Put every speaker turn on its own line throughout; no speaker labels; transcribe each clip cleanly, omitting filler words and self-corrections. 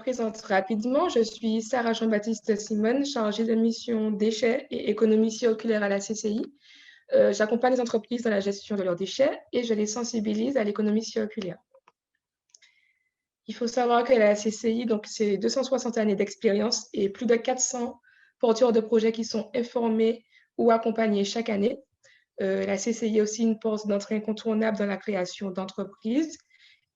présente rapidement. Je suis Sarah Jean-Baptiste Simone, chargée de mission déchets et économie circulaire à la CCI. J'accompagne les entreprises dans la gestion de leurs déchets et je les sensibilise à l'économie circulaire. Il faut savoir que la CCI, donc, c'est 260 années d'expérience et plus de 400 porteurs de projets qui sont informés ou accompagnés chaque année. La CCI est aussi une porte d'entrée incontournable dans la création d'entreprises.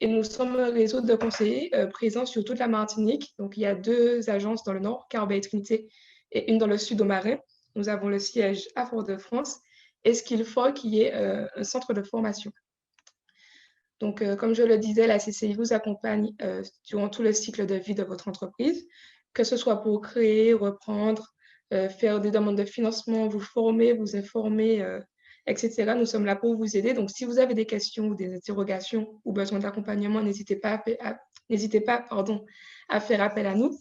Et nous sommes un réseau de conseillers présents sur toute la Martinique. Donc, il y a 2 agences dans le nord, Carbet et Trinité, et une dans le sud au Marin. Nous avons le siège à Fort-de-France et Skillful, qui est un centre de formation. Donc, comme je le disais, la CCI vous accompagne durant tout le cycle de vie de votre entreprise, que ce soit pour créer, reprendre, faire des demandes de financement, vous former, vous informer, etc. Nous sommes là pour vous aider. Donc, si vous avez des questions ou des interrogations ou besoin d'accompagnement, n'hésitez pas, à faire appel à nous.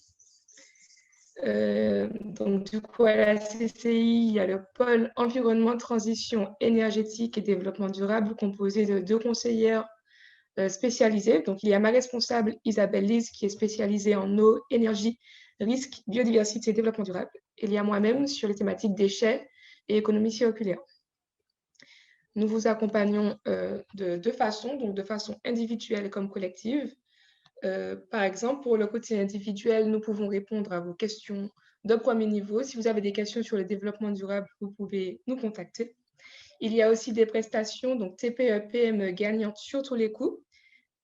Donc, du coup, à la CCI, il y a le pôle environnement, transition énergétique et développement durable, composé de 2 conseillères spécialisées. Donc, il y a ma responsable Isabelle Lise, qui est spécialisée en eau, énergie, risque, biodiversité et développement durable. Et il y a moi-même sur les thématiques déchets et économie circulaire. Nous vous accompagnons de 2 façons, donc de façon individuelle comme collective. Par exemple, pour le côté individuel, nous pouvons répondre à vos questions de premier niveau. Si vous avez des questions sur le développement durable, vous pouvez nous contacter. Il y a aussi des prestations, donc TPE, PME gagnantes sur tous les coups,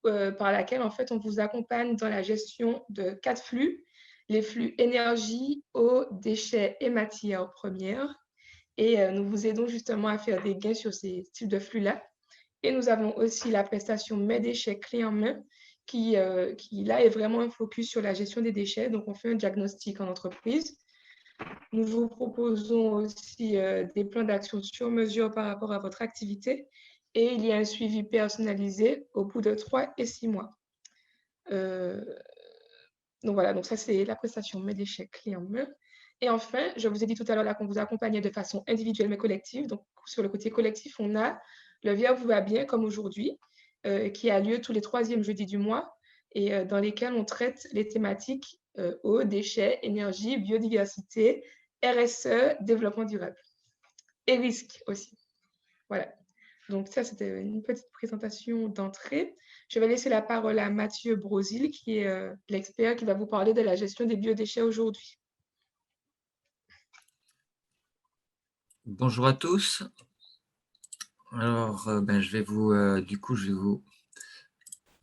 par laquelle en fait on vous accompagne dans la gestion de 4 flux, les flux énergie, eau, déchets et matières premières. Et nous vous aidons justement à faire des gains sur ces types de flux-là. Et nous avons aussi la prestation Mes déchets clés en main, qui là est vraiment un focus sur la gestion des déchets. Donc, on fait un diagnostic en entreprise. Nous vous proposons aussi des plans d'action sur mesure par rapport à votre activité. Et il y a un suivi personnalisé au bout de 3 et 6 mois. Donc voilà, donc ça c'est la prestation Mes déchets clés en main. Et enfin, je vous ai dit tout à l'heure là qu'on vous accompagnait de façon individuelle mais collective. Donc sur le côté collectif, on a le Viens vous va bien comme aujourd'hui, qui a lieu tous les 3e jeudis du mois et dans lesquels on traite les thématiques eau, déchets, énergie, biodiversité, RSE, développement durable et risque aussi. Voilà. Donc ça, c'était une petite présentation d'entrée. Je vais laisser la parole à Mathieu Brosil, qui est l'expert qui va vous parler de la gestion des biodéchets aujourd'hui.
Bonjour à tous. Alors, je vais vous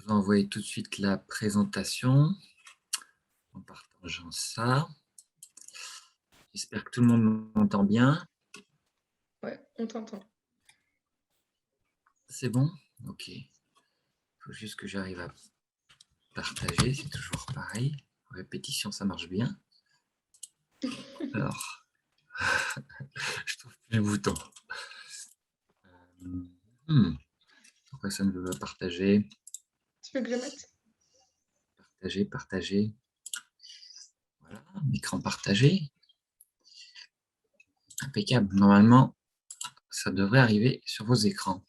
envoyer tout de suite la présentation en partageant ça. J'espère que tout le monde m'entend bien.
Ouais, on t'entend.
C'est bon? Ok. Il faut juste que j'arrive à partager, c'est toujours pareil. Répétition, ça marche bien. Alors, je trouve plus le bouton. Pourquoi ça ne veut pas partager?
Tu veux que je mette?
Partager. Voilà, écran partagé. Impeccable. Normalement, ça devrait arriver sur vos écrans.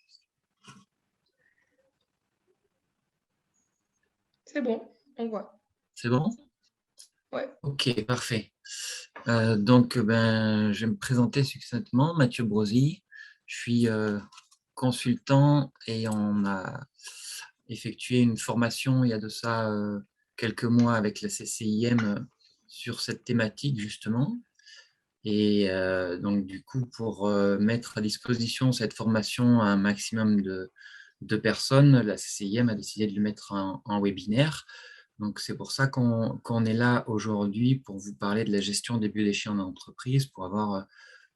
C'est bon, on voit.
C'est bon?
Ouais.
Ok, parfait. Donc, je vais me présenter succinctement. Mathieu Brosi, je suis consultant et on a effectué une formation il y a de ça quelques mois avec la CCIM sur cette thématique justement. Et donc, du coup, pour mettre à disposition cette formation à un maximum de personnes, la CCIM a décidé de le mettre en webinaire. Donc, c'est pour ça qu'on est là aujourd'hui pour vous parler de la gestion des biodéchets en entreprise, pour avoir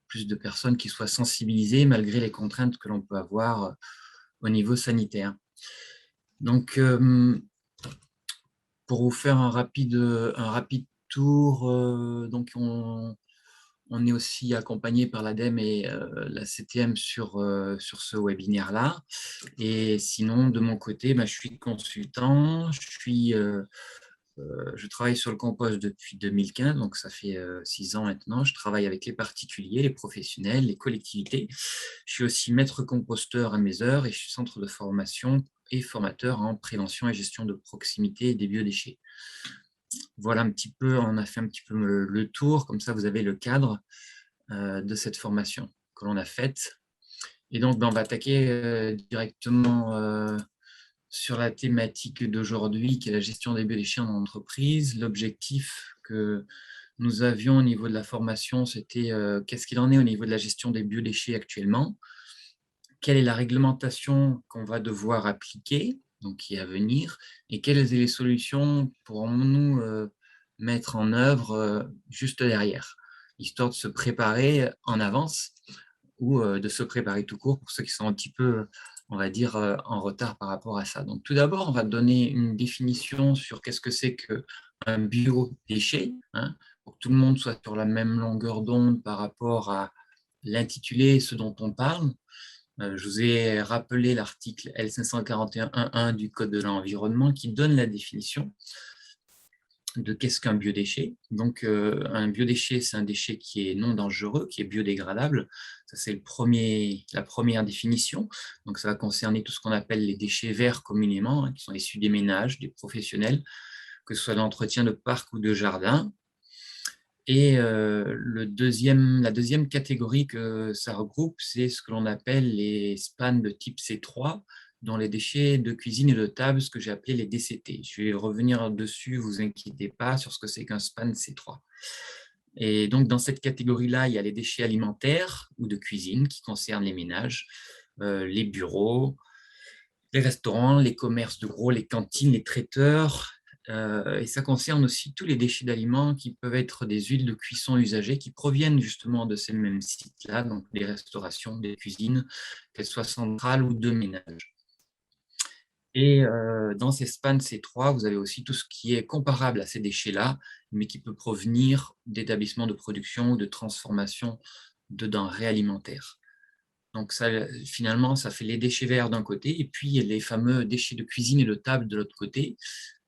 plus de personnes qui soient sensibilisées malgré les contraintes que l'on peut avoir au niveau sanitaire. Donc, pour vous faire un rapide tour, donc on est aussi accompagné par l'ADEME et la CTM sur ce webinaire-là. Et sinon, de mon côté, je suis consultant, je travaille sur le compost depuis 2015, donc ça fait 6 ans maintenant. Je travaille avec les particuliers, les professionnels, les collectivités. Je suis aussi maître composteur à mes heures et je suis centre de formation et formateur en prévention et gestion de proximité des biodéchets. Voilà un petit peu, on a fait un petit peu le tour, comme ça vous avez le cadre de cette formation que l'on a faite. Et donc, on va attaquer directement sur la thématique d'aujourd'hui, qui est la gestion des biodéchets en entreprise. L'objectif que nous avions au niveau de la formation, c'était qu'est-ce qu'il en est au niveau de la gestion des biodéchets actuellement, quelle est la réglementation qu'on va devoir appliquer, donc qui est à venir, et quelles sont les solutions pourrons-nous mettre en œuvre juste derrière, histoire de se préparer en avance ou de se préparer tout court pour ceux qui sont un petit peu, on va dire, en retard par rapport à ça. Donc tout d'abord, on va donner une définition sur qu'est-ce que c'est qu'un biodéchet, hein, pour que tout le monde soit sur la même longueur d'onde par rapport à l'intitulé et ce dont on parle. Je vous ai rappelé l'article L541.1.1 du Code de l'environnement qui donne la définition de qu'est-ce qu'un biodéchet. Donc, un biodéchet, c'est un déchet qui est non dangereux, qui est biodégradable. Ça, c'est la première définition. Donc, ça va concerner tout ce qu'on appelle les déchets verts communément, hein, qui sont issus des ménages, des professionnels, que ce soit d'entretien de parc ou de jardin. Et la deuxième catégorie que ça regroupe, c'est ce que l'on appelle les SPAN de type C3, dont les déchets de cuisine et de table, ce que j'ai appelé les DCT. Je vais revenir dessus, vous inquiétez pas, sur ce que c'est qu'un SPAN C3. Et donc, dans cette catégorie-là, il y a les déchets alimentaires ou de cuisine qui concernent les ménages, les bureaux, les restaurants, les commerces de gros, les cantines, les traiteurs. Et ça concerne aussi tous les déchets d'aliments qui peuvent être des huiles de cuisson usagées qui proviennent justement de ces mêmes sites-là, donc des restaurations, des cuisines, qu'elles soient centrales ou de ménage. Et dans ces spans C3, vous avez aussi tout ce qui est comparable à ces déchets-là, mais qui peut provenir d'établissements de production ou de transformation de denrées alimentaires. Donc ça, finalement, ça fait les déchets verts d'un côté et puis les fameux déchets de cuisine et de table de l'autre côté,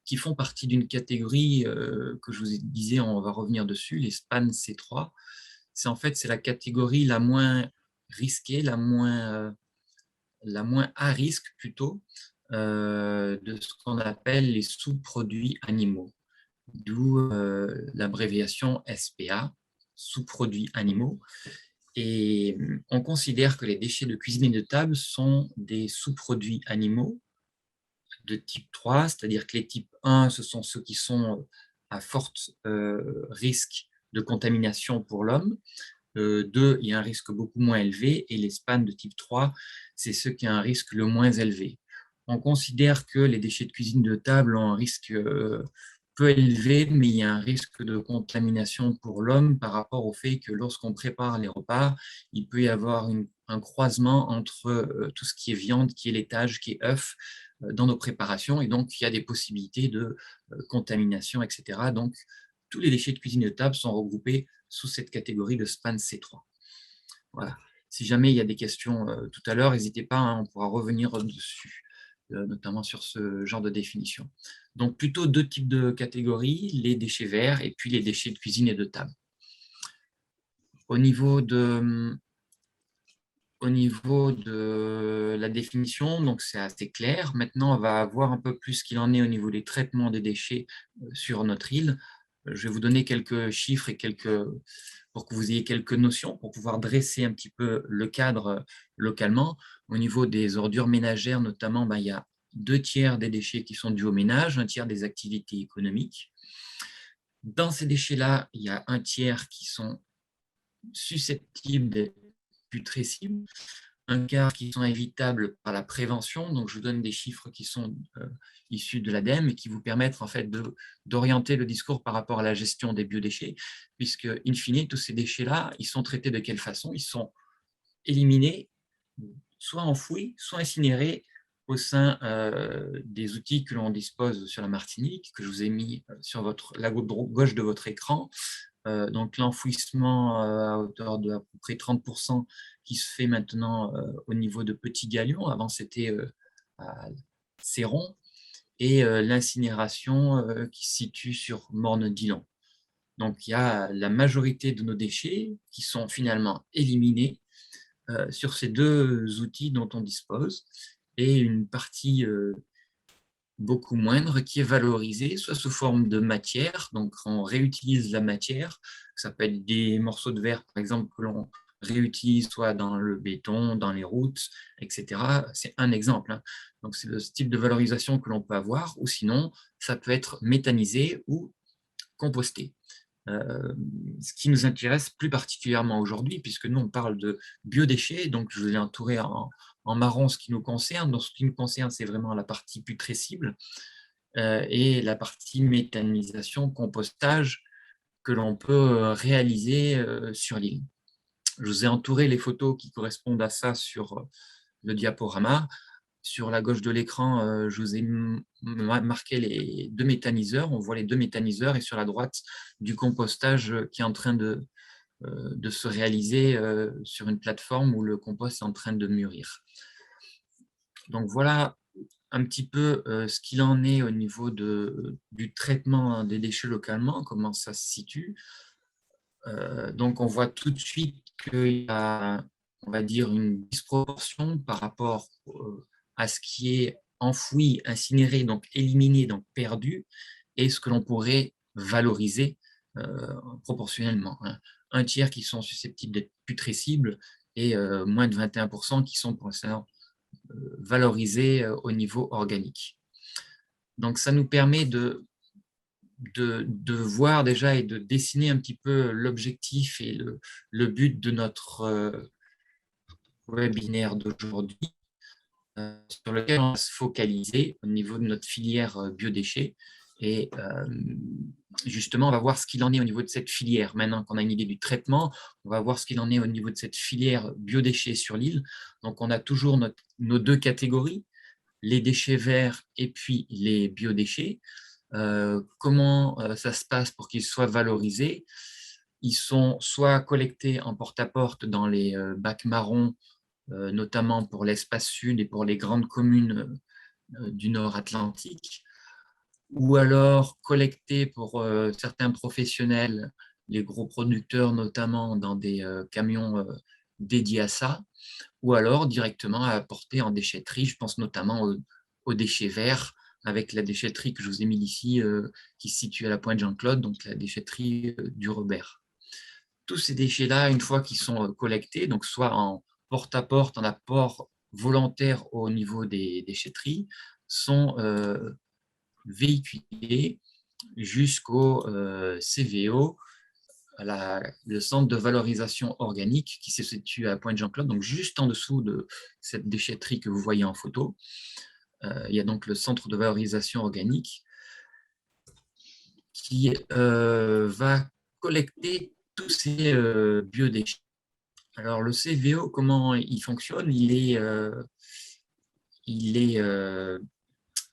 qui font partie d'une catégorie que je vous disais, on va revenir dessus, les SPAN C3. C'est en fait, c'est la catégorie la moins risquée, la moins à risque plutôt, de ce qu'on appelle les sous-produits animaux, d'où l'abréviation SPA, sous-produits animaux. Et on considère que les déchets de cuisine et de table sont des sous-produits animaux de type 3, c'est-à-dire que les types 1, ce sont ceux qui sont à fort risque de contamination pour l'homme. 2, il y a un risque beaucoup moins élevé, et les SPAN de type 3, c'est ceux qui ont un risque le moins élevé. On considère que les déchets de cuisine de table ont un risque peu élevé, mais il y a un risque de contamination pour l'homme par rapport au fait que lorsqu'on prépare les repas, il peut y avoir un croisement entre tout ce qui est viande, qui est laitage, qui est œuf, dans nos préparations, et donc il y a des possibilités de contamination, etc. Donc, tous les déchets de cuisine de table sont regroupés sous cette catégorie de SPAN C3. Voilà. Si jamais il y a des questions tout à l'heure, n'hésitez pas, hein, on pourra revenir dessus, notamment sur ce genre de définition. Donc, plutôt deux types de catégories, les déchets verts et puis les déchets de cuisine et de table. Au niveau de la définition, donc c'est assez clair. Maintenant, on va voir un peu plus ce qu'il en est au niveau des traitements des déchets sur notre île. Je vais vous donner quelques chiffres et pour que vous ayez quelques notions, pour pouvoir dresser un petit peu le cadre localement. Au niveau des ordures ménagères, notamment, il y a 2/3 des déchets qui sont dus au ménage, 1/3 des activités économiques. Dans ces déchets-là, il y a 1/3 qui sont susceptibles d'être putrescibles, 1/4 qui sont évitables par la prévention. Donc, je vous donne des chiffres qui sont issus de l'ADEME et qui vous permettent en fait d'orienter le discours par rapport à la gestion des biodéchets, puisque, in fine, tous ces déchets-là, ils sont traités de quelle façon? Ils sont éliminés, soit enfouis, soit incinérés au sein des outils que l'on dispose sur la Martinique, que je vous ai mis sur la gauche de votre écran. Donc l'enfouissement à hauteur de à peu près 30% qui se fait maintenant au niveau de Petit Galion. Avant, c'était à Céron. Et l'incinération qui se situe sur Morne-Dillon. Donc, il y a la majorité de nos déchets qui sont finalement éliminés sur ces deux outils dont on dispose, et une partie beaucoup moindre, qui est valorisée soit sous forme de matière, donc on réutilise la matière, ça peut être des morceaux de verre par exemple que l'on réutilise soit dans le béton, dans les routes, etc. C'est un exemple, hein. Donc c'est le type de valorisation que l'on peut avoir, ou sinon ça peut être méthanisé ou composté. Ce qui nous intéresse plus particulièrement aujourd'hui, puisque nous, on parle de biodéchets, donc je l'ai entouré en marron ce qui nous concerne. Donc, ce qui nous concerne, c'est vraiment la partie putrescible et la partie méthanisation, compostage que l'on peut réaliser sur l'île. Je vous ai entouré les photos qui correspondent à ça sur le diaporama. Sur la gauche de l'écran, je vous ai marqué les 2 méthaniseurs. On voit les 2 méthaniseurs et sur la droite, du compostage qui est en train de se réaliser sur une plateforme où le compost est en train de mûrir. Donc voilà un petit peu ce qu'il en est au niveau du traitement des déchets localement, comment ça se situe. Donc on voit tout de suite qu'il y a, on va dire, une disproportion par rapport à ce qui est enfoui, incinéré, donc éliminé, donc perdu, et ce que l'on pourrait valoriser proportionnellement, hein. Un tiers qui sont susceptibles d'être putrescibles et moins de 21% qui sont pour l'instant valorisés au niveau organique. Donc ça nous permet de voir déjà et de dessiner un petit peu l'objectif et le but de notre webinaire d'aujourd'hui, sur lequel on va se focaliser au niveau de notre filière biodéchets. Et justement, on va voir ce qu'il en est au niveau de cette filière. Maintenant qu'on a une idée du traitement, on va voir ce qu'il en est au niveau de cette filière biodéchets sur l'île. Donc, on a toujours nos 2 catégories, les déchets verts et puis les biodéchets. Comment ça se passe pour qu'ils soient valorisés? Ils sont soit collectés en porte-à-porte dans les bacs marrons, notamment pour l'espace sud et pour les grandes communes du Nord Atlantique, ou alors collectés pour certains professionnels, les gros producteurs notamment dans des camions dédiés à ça, ou alors directement à apporter en déchetterie. Je pense notamment aux déchets verts, avec la déchetterie que je vous ai mis ici, qui se situe à la Pointe Jean-Claude, donc la déchetterie du Robert. Tous ces déchets-là, une fois qu'ils sont collectés, donc soit en porte-à-porte, en apport volontaire au niveau des déchetteries, sont véhiculés jusqu'au CVO, le centre de valorisation organique qui se situe à Pointe-Jean-Claude, donc juste en dessous de cette déchetterie que vous voyez en photo. Il y a donc le centre de valorisation organique qui va collecter tous ces biodéchets. Alors le CVO, comment il fonctionne? Il est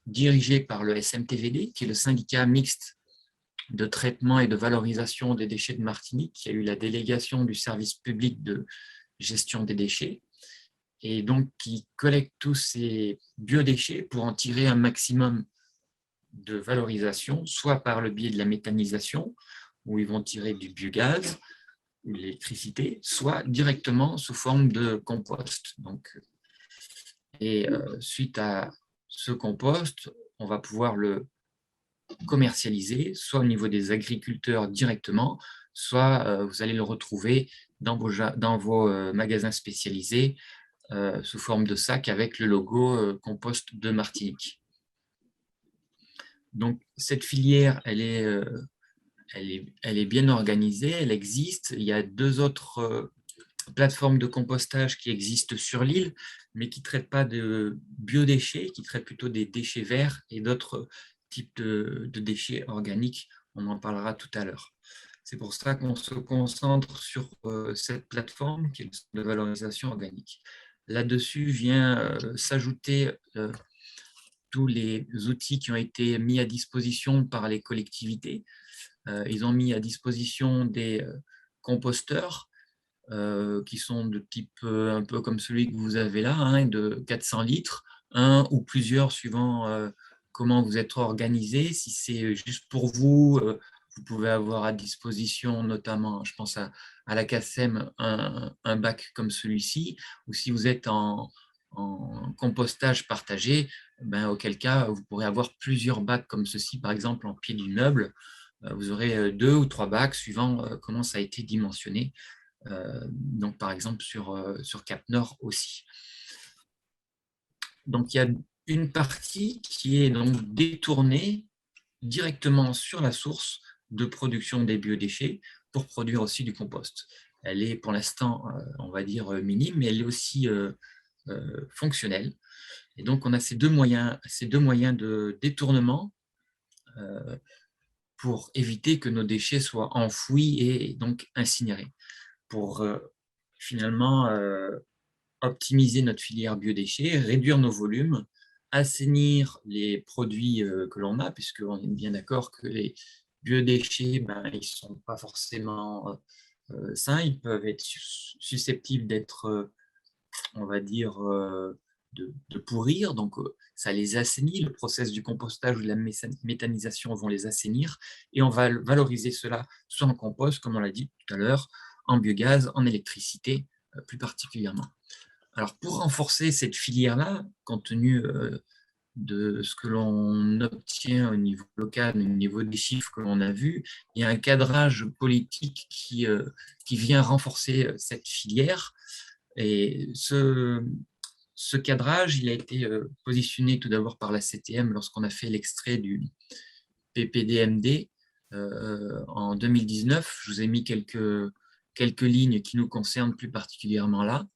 dirigé par le SMTVD, qui est le syndicat mixte de traitement et de valorisation des déchets de Martinique, qui a eu la délégation du service public de gestion des déchets, et donc qui collecte tous ces biodéchets pour en tirer un maximum de valorisation, soit par le biais de la méthanisation, où ils vont tirer du biogaz, ou de l'électricité, soit directement sous forme de compost. Donc, et suite à ce compost, on va pouvoir le commercialiser, soit au niveau des agriculteurs directement, soit vous allez le retrouver dans vos magasins spécialisés sous forme de sac avec le logo Compost de Martinique. Donc, cette filière, elle est bien organisée, elle existe. Il y a 2 autres plateformes de compostage qui existent sur l'île, mais qui ne traitent pas de biodéchets, qui traitent plutôt des déchets verts et d'autres types de déchets organiques. On en parlera tout à l'heure. C'est pour ça qu'on se concentre sur cette plateforme qui est de valorisation organique. Là-dessus vient s'ajouter tous les outils qui ont été mis à disposition par les collectivités. Ils ont mis à disposition des composteurs qui sont de type un peu comme celui que vous avez là, hein, de 400 litres, un ou plusieurs suivant comment vous êtes organisé. Si c'est juste pour vous, vous pouvez avoir à disposition notamment, je pense à la CACEM, un bac comme celui-ci, ou si vous êtes en en compostage partagé, auquel cas, vous pourrez avoir plusieurs bacs comme ceci, par exemple, en pied d'immeuble. Vous aurez 2 ou 3 bacs suivant comment ça a été dimensionné. Donc, par exemple, sur Cap Nord aussi. Donc, il y a une partie qui est donc détournée directement sur la source de production des biodéchets pour produire aussi du compost. Elle est pour l'instant, on va dire, minime, mais elle est aussi fonctionnelle. Et donc, on a ces deux moyens de détournement pour éviter que nos déchets soient enfouis et donc incinérés, pour finalement optimiser notre filière biodéchets, réduire nos volumes, assainir les produits que l'on a, puisqu'on est bien d'accord que les biodéchets, ils ne sont pas forcément sains, ils peuvent être susceptibles d'être, on va dire, de pourrir, donc ça les assainit, le process du compostage ou de la méthanisation vont les assainir, et on va valoriser cela soit en compost, comme on l'a dit tout à l'heure, en biogaz, en électricité plus particulièrement. Alors, pour renforcer cette filière-là, compte tenu de ce que l'on obtient au niveau local, au niveau des chiffres que l'on a vus, il y a un cadrage politique qui vient renforcer cette filière. Et ce cadrage, il a été positionné tout d'abord par la CTM lorsqu'on a fait l'extrait du PPDMD en 2019. Je vous ai mis quelques lignes qui nous concernent plus particulièrement là.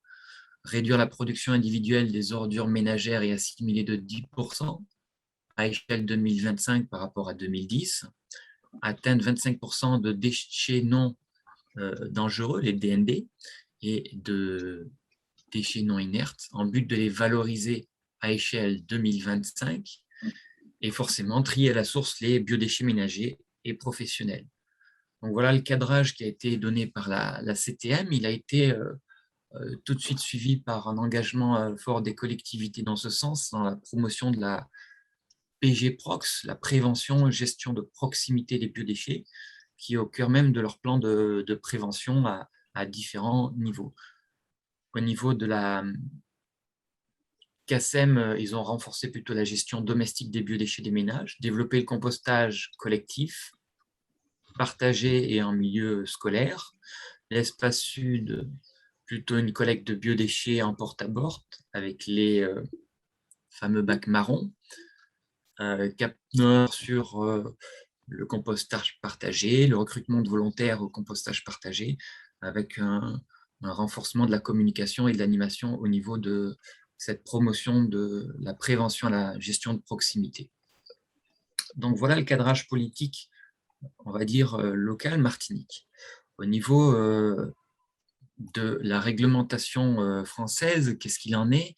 Réduire la production individuelle des ordures ménagères et assimilées de 10% à échelle 2025 par rapport à 2010, atteindre 25% de déchets non dangereux, les DND, et de déchets non inertes, en but de les valoriser à échelle 2025, et forcément trier à la source les biodéchets ménagers et professionnels. Donc voilà le cadrage qui a été donné par la CTM. Il a été tout de suite suivi par un engagement fort des collectivités dans ce sens, dans la promotion de la PG-Prox, la prévention et gestion de proximité des biodéchets, qui est au cœur même de leur plan de prévention à différents niveaux. Au niveau de la CACEM, ils ont renforcé plutôt la gestion domestique des biodéchets des ménages, développé le compostage collectif, partagé et en milieu scolaire. L'espace sud, plutôt une collecte de biodéchets en porte-à-porte avec les fameux bacs marrons. Cap Nord sur le compostage partagé, le recrutement de volontaires au compostage partagé, avec un renforcement de la communication et de l'animation au niveau de cette promotion de la prévention à la gestion de proximité. Donc voilà le cadrage politique, on va dire, local Martinique. Au niveau de la réglementation française, qu'est-ce qu'il en est?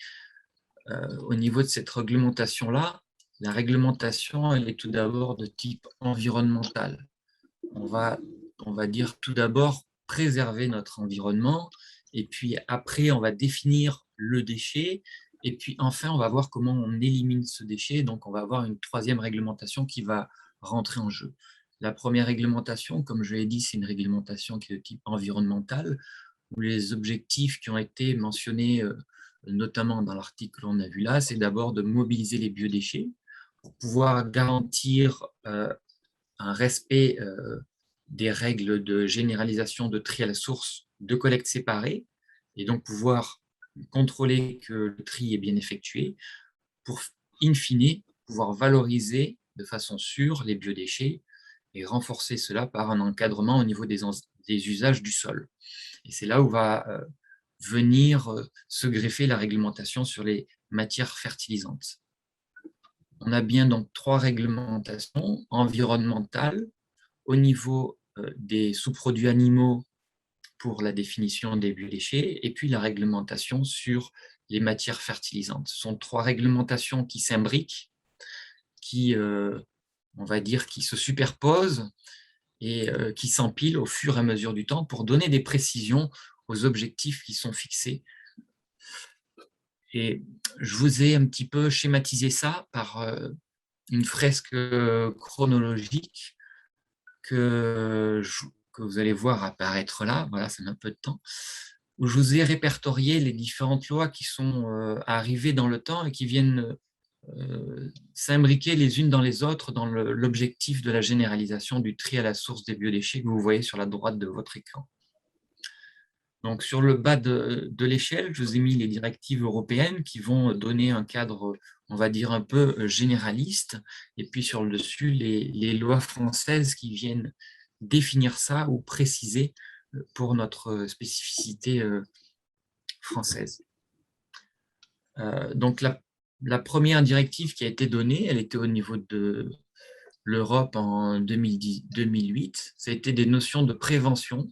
Au niveau de cette réglementation-là, la réglementation, elle est tout d'abord de type environnemental. On va dire tout d'abord préserver notre environnement, et puis après, on va définir le déchet, et puis enfin, on va voir comment on élimine ce déchet. Donc, on va avoir une troisième réglementation qui va rentrer en jeu. La première réglementation, comme je l'ai dit, c'est une réglementation qui est de type environnemental, où les objectifs qui ont été mentionnés, notamment dans l'article que l'on a vu là, c'est d'abord de mobiliser les biodéchets pour pouvoir garantir un respect des règles de généralisation de tri à la source, de collecte séparée, et donc pouvoir contrôler que le tri est bien effectué pour, in fine, pouvoir valoriser de façon sûre les biodéchets et renforcer cela par un encadrement au niveau des usages du sol. Et c'est là où va venir se greffer la réglementation sur les matières fertilisantes. On a bien donc 3 réglementations environnementales au niveau des sous-produits animaux pour la définition des biodéchets, et puis la réglementation sur les matières fertilisantes. Ce sont 3 réglementations qui s'imbriquent, qui, on va dire, qui se superposent et qui s'empilent au fur et à mesure du temps pour donner des précisions aux objectifs qui sont fixés. Et je vous ai un petit peu schématisé ça par une fresque chronologique que vous allez voir apparaître là. Voilà, ça met un peu de temps. où je vous ai répertorié les différentes lois qui sont arrivées dans le temps et qui viennent s'imbriquer les unes dans les autres dans l'objectif de la généralisation du tri à la source des biodéchets que vous voyez sur la droite de votre écran. Donc, sur le bas de l'échelle, je vous ai mis les directives européennes qui vont donner un cadre, on va dire, un peu généraliste. Et puis, sur le dessus, les lois françaises qui viennent définir ça ou préciser pour notre spécificité française. Donc, la première directive qui a été donnée, elle était au niveau de l'Europe en 2008. Ça a été des notions de prévention,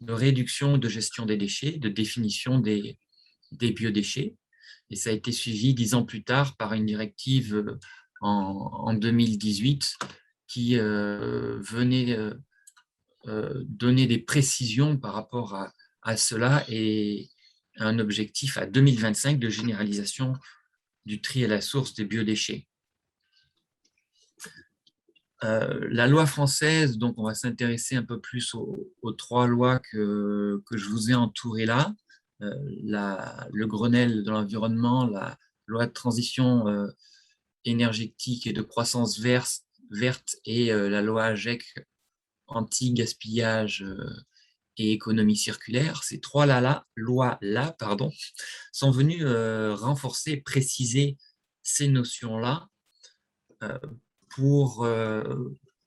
de réduction, de gestion des déchets, de définition des biodéchets. Et ça a été suivi 10 ans plus tard par une directive en 2018 qui venait donner des précisions par rapport à cela et un objectif à 2025 de généralisation du tri à la source des biodéchets. La loi française, donc on va s'intéresser un peu plus aux 3 lois que je vous ai entourées là. Le Grenelle de l'environnement, la loi de transition énergétique et de croissance verte et la loi AGEC anti-gaspillage et économie circulaire. Ces 3 lois-là sont venues renforcer et préciser ces notions-là pour,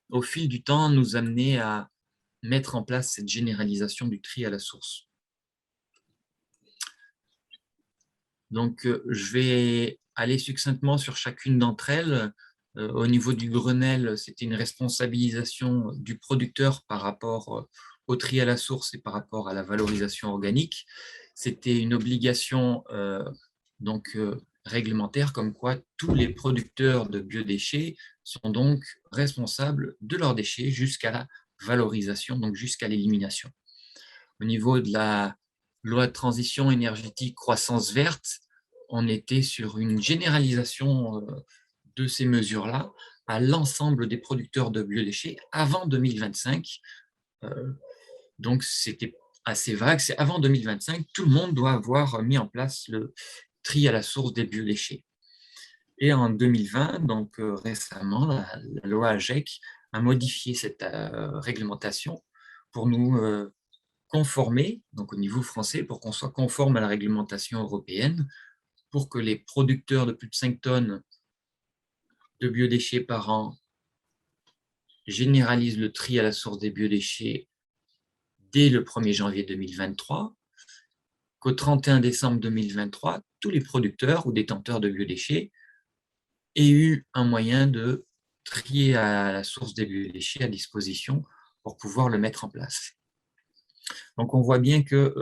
au fil du temps, nous amener à mettre en place cette généralisation du tri à la source. Donc, je vais aller succinctement sur chacune d'entre elles. Au niveau du Grenelle, c'était une responsabilisation du producteur par rapport au tri à la source et par rapport à la valorisation organique. C'était une obligation réglementaire, comme quoi tous les producteurs de biodéchets sont donc responsables de leurs déchets jusqu'à la valorisation, donc jusqu'à l'élimination. Au niveau de la loi de transition énergétique croissance verte, on était sur une généralisation de ces mesures-là à l'ensemble des producteurs de biodéchets avant 2025. Donc, c'était assez vague. C'est avant 2025, tout le monde doit avoir mis en place le tri à la source des biodéchets. Et en 2020, donc récemment, la loi AGEC a modifié cette réglementation pour nous conformer, donc au niveau français, pour qu'on soit conforme à la réglementation européenne, pour que les producteurs de plus de 5 tonnes de biodéchets par an généralisent le tri à la source des biodéchets dès le 1er janvier 2023, qu'au 31 décembre 2023, tous les producteurs ou détenteurs de biodéchets aient eu un moyen de trier à la source des biodéchets à disposition pour pouvoir le mettre en place. Donc on voit bien que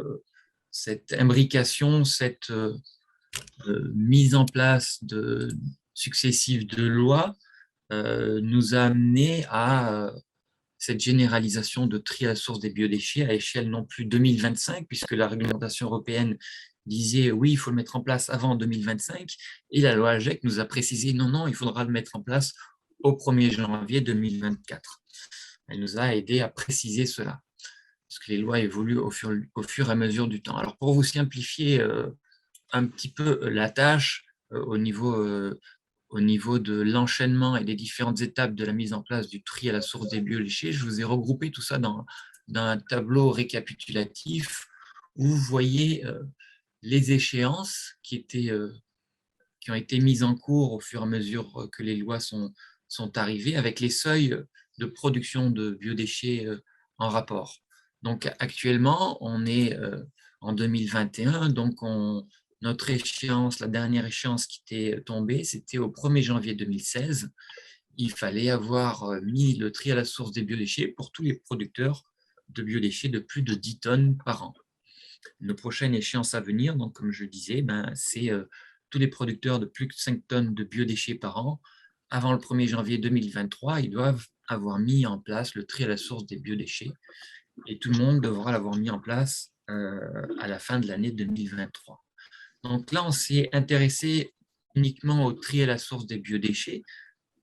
cette imbrication, cette mise en place successive de lois nous a amené à cette généralisation de tri à la source des biodéchets à échelle non plus 2025, puisque la réglementation européenne disait oui, il faut le mettre en place avant 2025, et la loi AGEC nous a précisé non, il faudra le mettre en place au 1er janvier 2024. Elle nous a aidé à préciser cela, parce que les lois évoluent au fur et à mesure du temps. Alors pour vous simplifier un petit peu la tâche au niveau de l'enchaînement et des différentes étapes de la mise en place du tri à la source des biodéchets, je vous ai regroupé tout ça dans un tableau récapitulatif où vous voyez les échéances qui ont été mises en cours au fur et à mesure que les lois sont arrivées, avec les seuils de production de biodéchets en rapport. Donc actuellement, on est en 2021, donc notre échéance, la dernière échéance qui était tombée, c'était au 1er janvier 2016. Il fallait avoir mis le tri à la source des biodéchets pour tous les producteurs de biodéchets de plus de 10 tonnes par an. La prochaine échéance à venir, donc comme je disais, c'est tous les producteurs de plus de 5 tonnes de biodéchets par an. Avant le 1er janvier 2023, ils doivent avoir mis en place le tri à la source des biodéchets et tout le monde devra l'avoir mis en place à la fin de l'année 2023. Donc là, on s'est intéressé uniquement au tri à la source des biodéchets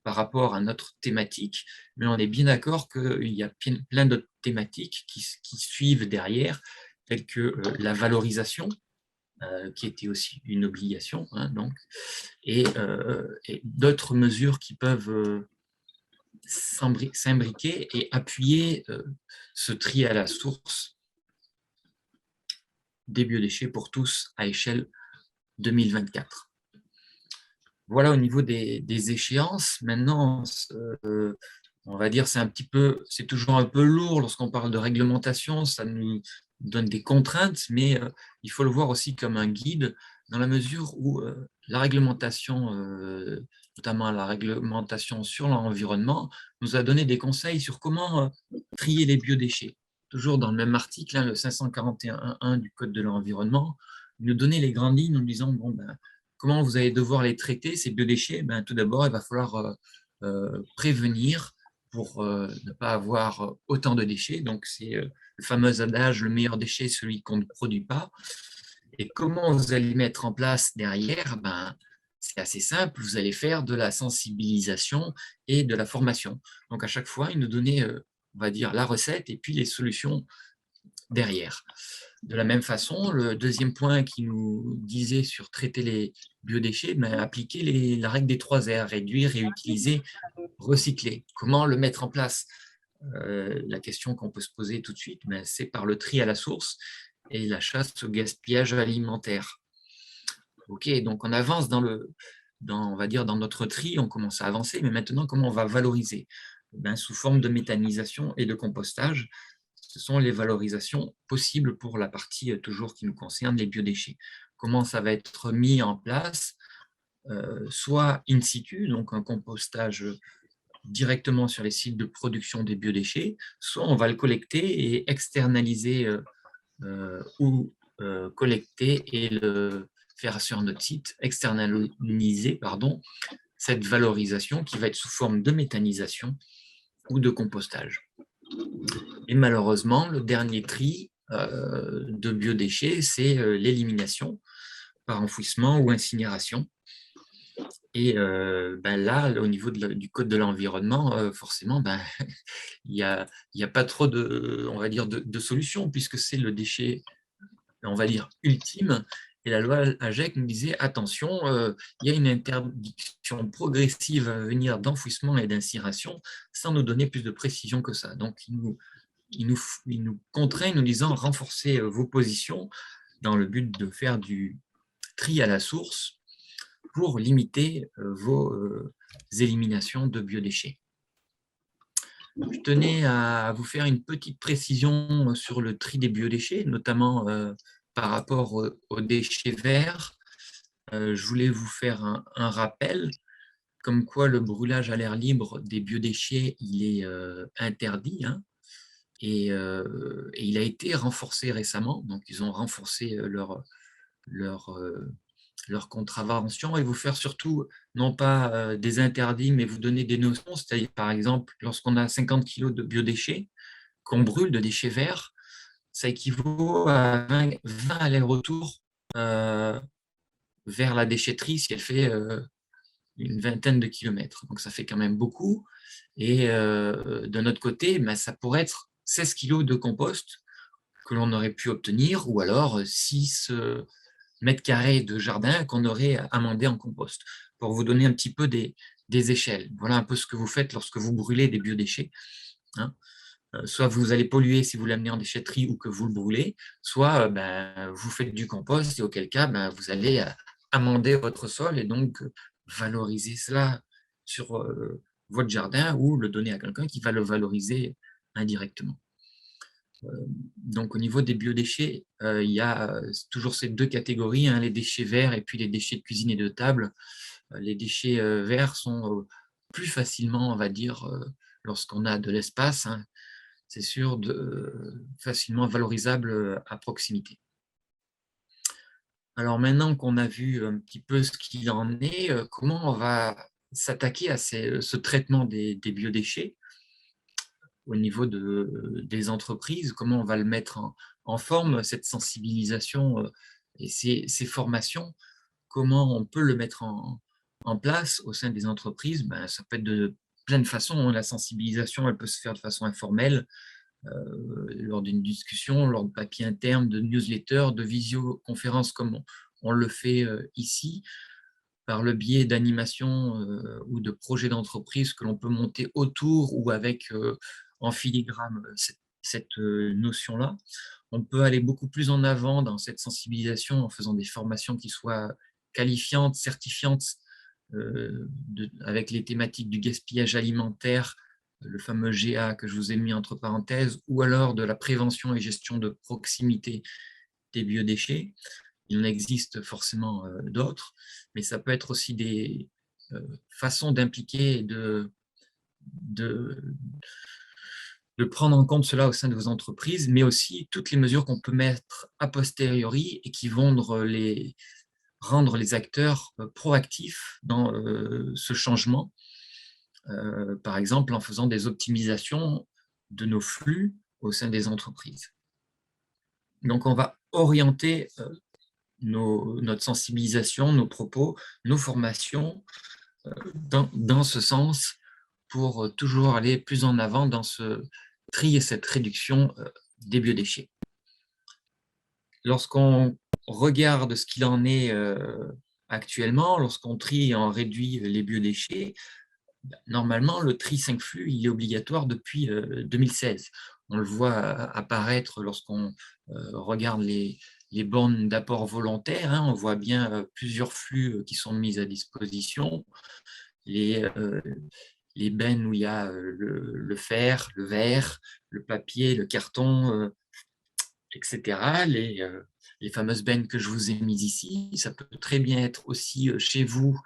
par rapport à notre thématique, mais on est bien d'accord qu'il y a plein d'autres thématiques qui suivent derrière tels que la valorisation, qui était aussi une obligation, hein, donc, et d'autres mesures qui peuvent s'imbriquer et appuyer ce tri à la source des biodéchets pour tous à échelle 2024. Voilà au niveau des échéances. Maintenant, on va dire c'est toujours un peu lourd lorsqu'on parle de réglementation, ça nous donne des contraintes, mais il faut le voir aussi comme un guide dans la mesure où la réglementation, notamment la réglementation sur l'environnement, nous a donné des conseils sur comment trier les biodéchets. Toujours dans le même article, hein, le 541.1 du Code de l'environnement, il nous donnait les grandes lignes en disant, bon, ben, comment vous allez devoir les traiter, ces biodéchets? Ben, tout d'abord, il va falloir prévenir pour ne pas avoir autant de déchets. Donc, c'est le fameux adage, le meilleur déchet, celui qu'on ne produit pas. Et comment vous allez mettre en place derrière? Ben, c'est assez simple, vous allez faire de la sensibilisation et de la formation. Donc, à chaque fois, il nous donnait, on va dire, la recette et puis les solutions derrière. De la même façon, le deuxième point qui nous disait sur traiter les biodéchets, ben, appliquer la règle des 3 R, réduire, réutiliser, recycler. Comment le mettre en place? La question qu'on peut se poser tout de suite, ben, c'est par le tri à la source et la chasse au gaspillage alimentaire. Ok, donc on avance on va dire dans notre tri, on commence à avancer, mais maintenant, comment on va valoriser? Ben, sous forme de méthanisation et de compostage, ce sont les valorisations possibles pour la partie toujours qui nous concerne, les biodéchets. Comment ça va être mis en place? Soit in situ, donc un compostage directement sur les sites de production des biodéchets, soit on va le collecter et externaliser ou collecter et le faire sur notre site, externaliser, pardon, cette valorisation qui va être sous forme de méthanisation ou de compostage. Et malheureusement, le dernier tri de biodéchets, c'est l'élimination par enfouissement ou incinération. Et ben là, au niveau du code de l'environnement, forcément, ben, il n'y a pas trop on va dire, de solution, puisque c'est le déchet, on va dire, ultime. Et la loi AGEC nous disait, attention, il y a une interdiction progressive à venir d'enfouissement et d'incinération, sans nous donner plus de précision que ça. Donc, il nous contraint, nous disant, renforcez vos positions dans le but de faire du tri à la source pour limiter vos éliminations de biodéchets. Je tenais à vous faire une petite précision sur le tri des biodéchets, notamment par rapport aux déchets verts. Je voulais vous faire un rappel, comme quoi le brûlage à l'air libre des biodéchets, il est interdit, hein, et il a été renforcé récemment. Donc, ils ont renforcé leur contravention et vous faire surtout, non pas des interdits, mais vous donner des notions. C'est-à-dire, par exemple, lorsqu'on a 50 kg de biodéchets, qu'on brûle de déchets verts, ça équivaut à 20 allers-retours vers la déchetterie si elle fait une vingtaine de kilomètres. Donc, ça fait quand même beaucoup. Et de notre côté, ben, ça pourrait être 16 kg de compost que l'on aurait pu obtenir, ou alors 6 mètres carrés de jardin qu'on aurait amendé en compost, pour vous donner un petit peu des échelles. Voilà un peu ce que vous faites lorsque vous brûlez des biodéchets, hein. Soit vous allez polluer si vous l'amenez en déchetterie ou que vous le brûlez, soit ben, vous faites du compost et auquel cas ben, vous allez amender votre sol et donc valoriser cela sur votre jardin ou le donner à quelqu'un qui va le valoriser indirectement. Donc au niveau des biodéchets, il y a toujours ces deux catégories, hein, les déchets verts et puis les déchets de cuisine et de table. Les déchets verts sont plus facilement, on va dire, lorsqu'on a de l'espace, hein, c'est sûr, facilement valorisable à proximité. Alors maintenant qu'on a vu un petit peu ce qu'il en est, comment on va s'attaquer à ce traitement des biodéchets au niveau des entreprises, comment on va le mettre en forme, cette sensibilisation et ces formations, comment on peut le mettre en place au sein des entreprises? Ben, ça peut être de plein de façons, hein. La sensibilisation, elle peut se faire de façon informelle, lors d'une discussion, lors de papiers internes, de newsletters, de visioconférences comme on le fait ici, par le biais d'animations ou de projets d'entreprise que l'on peut monter autour ou avec en filigrane cette notion-là. On peut aller beaucoup plus en avant dans cette sensibilisation en faisant des formations qui soient qualifiantes, certifiantes, avec les thématiques du gaspillage alimentaire, le fameux GA que je vous ai mis entre parenthèses, ou alors de la prévention et gestion de proximité des biodéchets. Il en existe forcément d'autres, mais ça peut être aussi des façons d'impliquer et de prendre en compte cela au sein de vos entreprises, mais aussi toutes les mesures qu'on peut mettre a posteriori et qui vont rendre les acteurs proactifs dans ce changement, par exemple en faisant des optimisations de nos flux au sein des entreprises. Donc on va orienter notre sensibilisation, nos propos, nos formations dans ce sens pour toujours aller plus en avant dans ce tri et cette réduction des biodéchets. Lorsqu'on regarde ce qu'il en est actuellement, lorsqu'on trie et on réduit les biodéchets, normalement, le tri 5 flux, il est obligatoire depuis 2016. On le voit apparaître lorsqu'on regarde les bornes d'apport volontaire. Hein, on voit bien plusieurs flux qui sont mis à disposition. Les bennes où il y a le fer, le verre, le papier, le carton, etc. Les fameuses bennes que je vous ai mises ici. Ça peut très bien être aussi chez vous,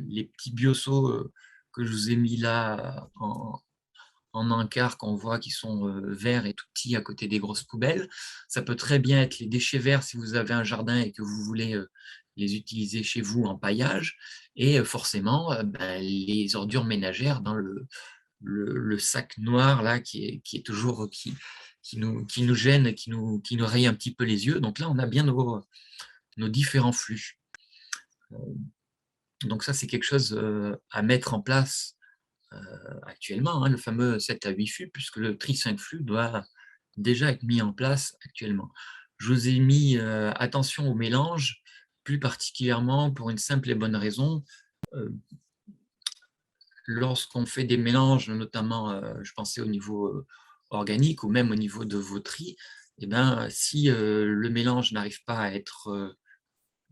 les petits bioseaux que je vous ai mis là en encart qu'on voit qui sont verts et tout petits à côté des grosses poubelles. Ça peut très bien être les déchets verts si vous avez un jardin et que vous voulez les utiliser chez vous en paillage. Et forcément, les ordures ménagères dans le sac noir là qui est toujours qui nous gêne, qui nous raye un petit peu les yeux. Donc là, on a bien nos différents flux. Donc ça, c'est quelque chose à mettre en place actuellement, hein, le fameux 7 à 8 flux, puisque le tri 5 flux doit déjà être mis en place actuellement. Je vous ai mis attention au mélange, plus particulièrement pour une simple et bonne raison. Lorsqu'on fait des mélanges, notamment, je pensais au niveau organique ou même au niveau de vos tris, eh ben, si le mélange n'arrive pas à être,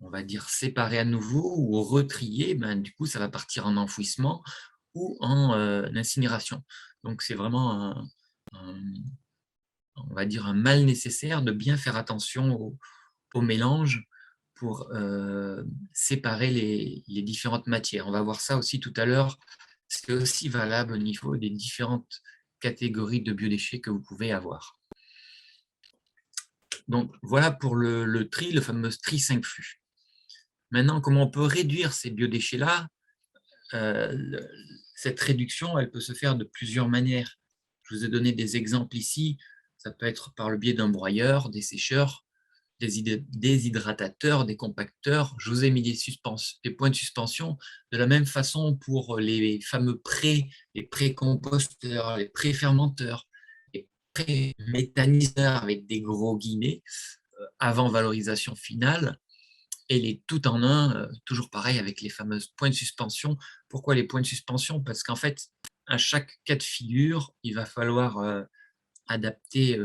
on va dire, séparé à nouveau ou retrié, ben, du coup, ça va partir en enfouissement ou en incinération. Donc, c'est vraiment on va dire un mal nécessaire de bien faire attention au mélange pour séparer les différentes matières. On va voir ça aussi tout à l'heure. C'est aussi valable au niveau des différentes catégories de biodéchets que vous pouvez avoir. Donc, voilà pour le tri, le fameux tri 5 flux. Maintenant, comment on peut réduire ces biodéchets-là? Cette réduction, elle peut se faire de plusieurs manières. Je vous ai donné des exemples ici. Ça peut être par le biais d'un broyeur, des sécheurs, des déshydratateurs, des compacteurs. Je vous ai mis des points de suspension. De la même façon pour les fameux les pré-composteurs, les pré-fermenteurs, les pré-méthaniseurs avec des gros guillemets, avant valorisation finale. Et les tout en un, toujours pareil avec les fameuses points de suspension. Pourquoi les points de suspension? Parce qu'en fait, à chaque cas de figure, il va falloir adapter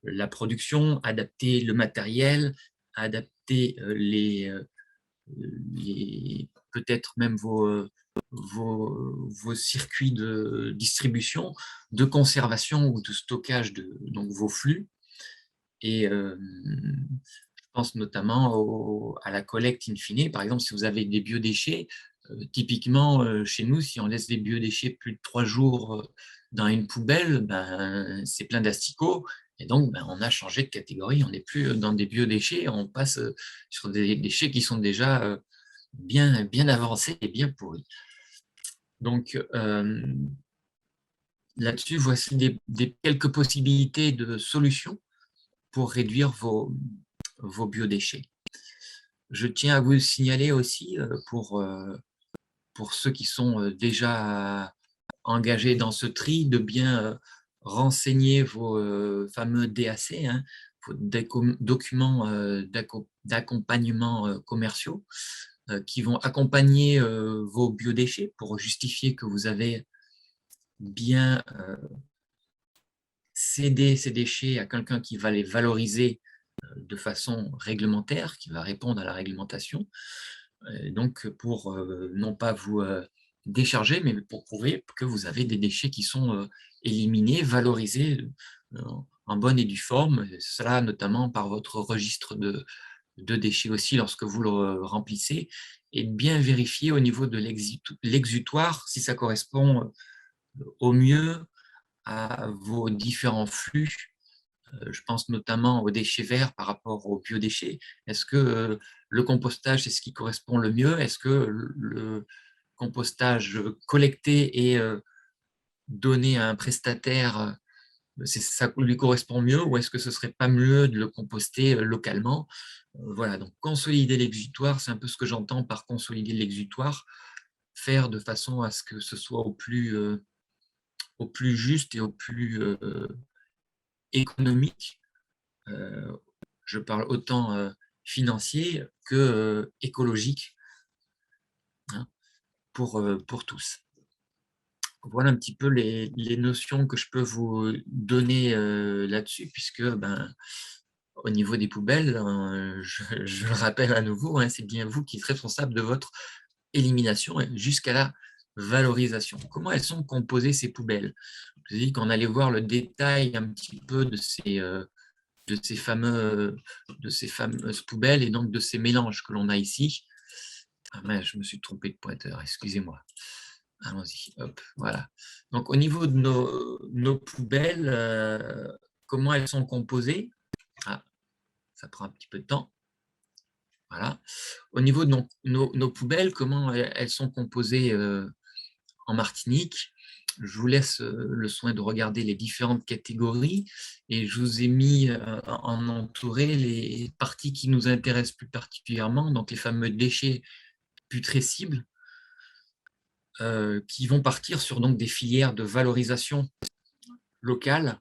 la production, adapter le matériel, adapter peut-être même vos circuits de distribution, de conservation ou de stockage de donc vos flux. Et je pense notamment à la collecte in fine. Par exemple, si vous avez des biodéchets, typiquement chez nous, si on laisse des biodéchets plus de 3 jours dans une poubelle, ben, c'est plein d'asticots. Et donc, ben, on a changé de catégorie. On n'est plus dans des biodéchets, on passe sur des déchets qui sont déjà bien avancés et bien pourris. Donc, là-dessus, voici quelques possibilités de solutions pour réduire vos biodéchets. Je tiens à vous signaler aussi, pour ceux qui sont déjà engagés dans ce tri, de bien renseigner vos fameux DAC, hein, vos documents d'accompagnement commerciaux, qui vont accompagner vos biodéchets pour justifier que vous avez bien cédé ces déchets à quelqu'un qui va les valoriser de façon réglementaire, qui va répondre à la réglementation. Donc, pour non pas vous décharger, mais pour prouver que vous avez des déchets qui sont éliminés, valorisés en bonne et due forme, cela notamment par votre registre de déchets aussi lorsque vous le remplissez, et bien vérifier au niveau de l'exutoire si ça correspond au mieux à vos différents flux. Je pense notamment aux déchets verts par rapport aux biodéchets. Est-ce que le compostage, c'est ce qui correspond le mieux? Est-ce que le compostage collecté et donné à un prestataire, ça lui correspond mieux, ou est-ce que ce serait pas mieux de le composter localement? Voilà, donc consolider l'exutoire, c'est un peu ce que j'entends par consolider l'exutoire, faire de façon à ce que ce soit au plus juste et au plus économique. Je parle autant financier que écologique, hein, pour tous. Voilà un petit peu les notions que je peux vous donner là-dessus, puisque au niveau des poubelles, je le rappelle à nouveau, hein, c'est bien vous qui êtes responsable de votre élimination jusqu'à la valorisation. Comment elles sont composées ces poubelles? Je vous ai dit qu'on allait voir le détail un petit peu de ces fameuses poubelles et donc de ces mélanges que l'on a ici. Ah mince, je me suis trompé de pointeur, excusez-moi. Allons-y, hop, voilà. Donc, au niveau de nos poubelles, comment elles sont composées? Ah, ça prend un petit peu de temps. Voilà. Au niveau de nos poubelles, comment elles sont composées en Martinique? Je vous laisse le soin de regarder les différentes catégories et je vous ai mis en entouré les parties qui nous intéressent plus particulièrement, donc les fameux déchets putrescibles, qui vont partir sur donc des filières de valorisation locale.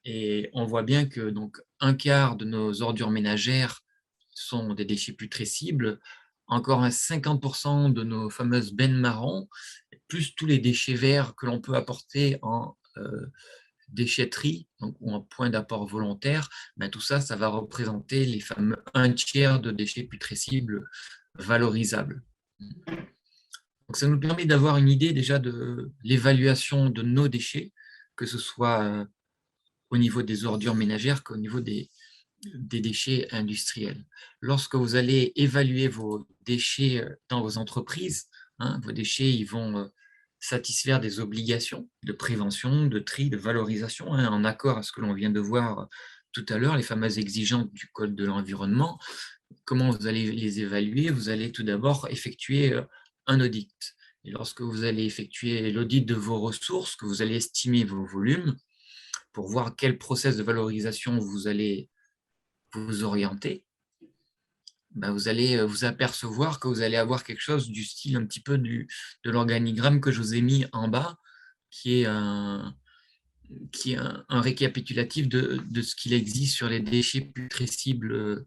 Et on voit bien que donc un quart de nos ordures ménagères sont des déchets putrescibles, encore un 50% de nos fameuses bennes marrons, plus tous les déchets verts que l'on peut apporter en déchetterie, donc, ou en point d'apport volontaire, tout ça, ça va représenter les fameux 1/3 de déchets putrescibles valorisables. Donc, ça nous permet d'avoir une idée déjà de l'évaluation de nos déchets, que ce soit au niveau des ordures ménagères qu'au niveau des déchets industriels. Lorsque vous allez évaluer vos déchets dans vos entreprises, hein, vos déchets ils vont satisfaire des obligations de prévention, de tri, de valorisation, hein, en accord à ce que l'on vient de voir tout à l'heure, les fameuses exigences du Code de l'environnement. Comment vous allez les évaluer? Vous allez tout d'abord effectuer un audit. Et lorsque vous allez effectuer l'audit de vos ressources, que vous allez estimer vos volumes, pour voir quel process de valorisation vous allez vous orienter, vous allez vous apercevoir que vous allez avoir quelque chose du style un petit peu de l'organigramme que je vous ai mis en bas, qui est un récapitulatif de ce qu'il existe sur les déchets putrescibles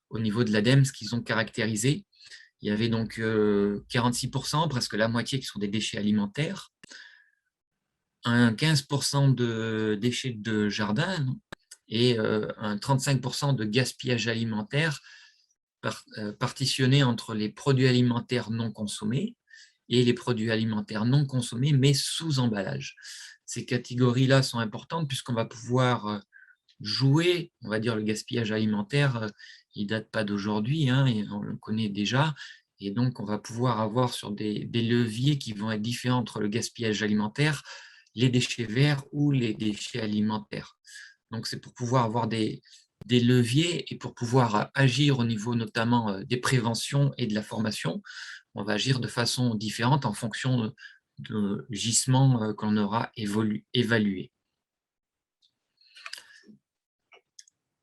au niveau de l'ADEME, ce qu'ils ont caractérisé. Il y avait donc 46%, presque la moitié, qui sont des déchets alimentaires, un 15% de déchets de jardin et un 35% de gaspillage alimentaire partitionné entre les produits alimentaires non consommés et les produits alimentaires non consommés mais sous emballage. Ces catégories-là sont importantes puisqu'on va pouvoir jouer, on va dire le gaspillage alimentaire, il ne date pas d'aujourd'hui, hein, et on le connaît déjà, et donc on va pouvoir avoir sur des leviers qui vont être différents entre le gaspillage alimentaire, les déchets verts ou les déchets alimentaires. Donc c'est pour pouvoir avoir des leviers et pour pouvoir agir au niveau notamment des préventions et de la formation. On va agir de façon différente en fonction de gisements qu'on aura évalués.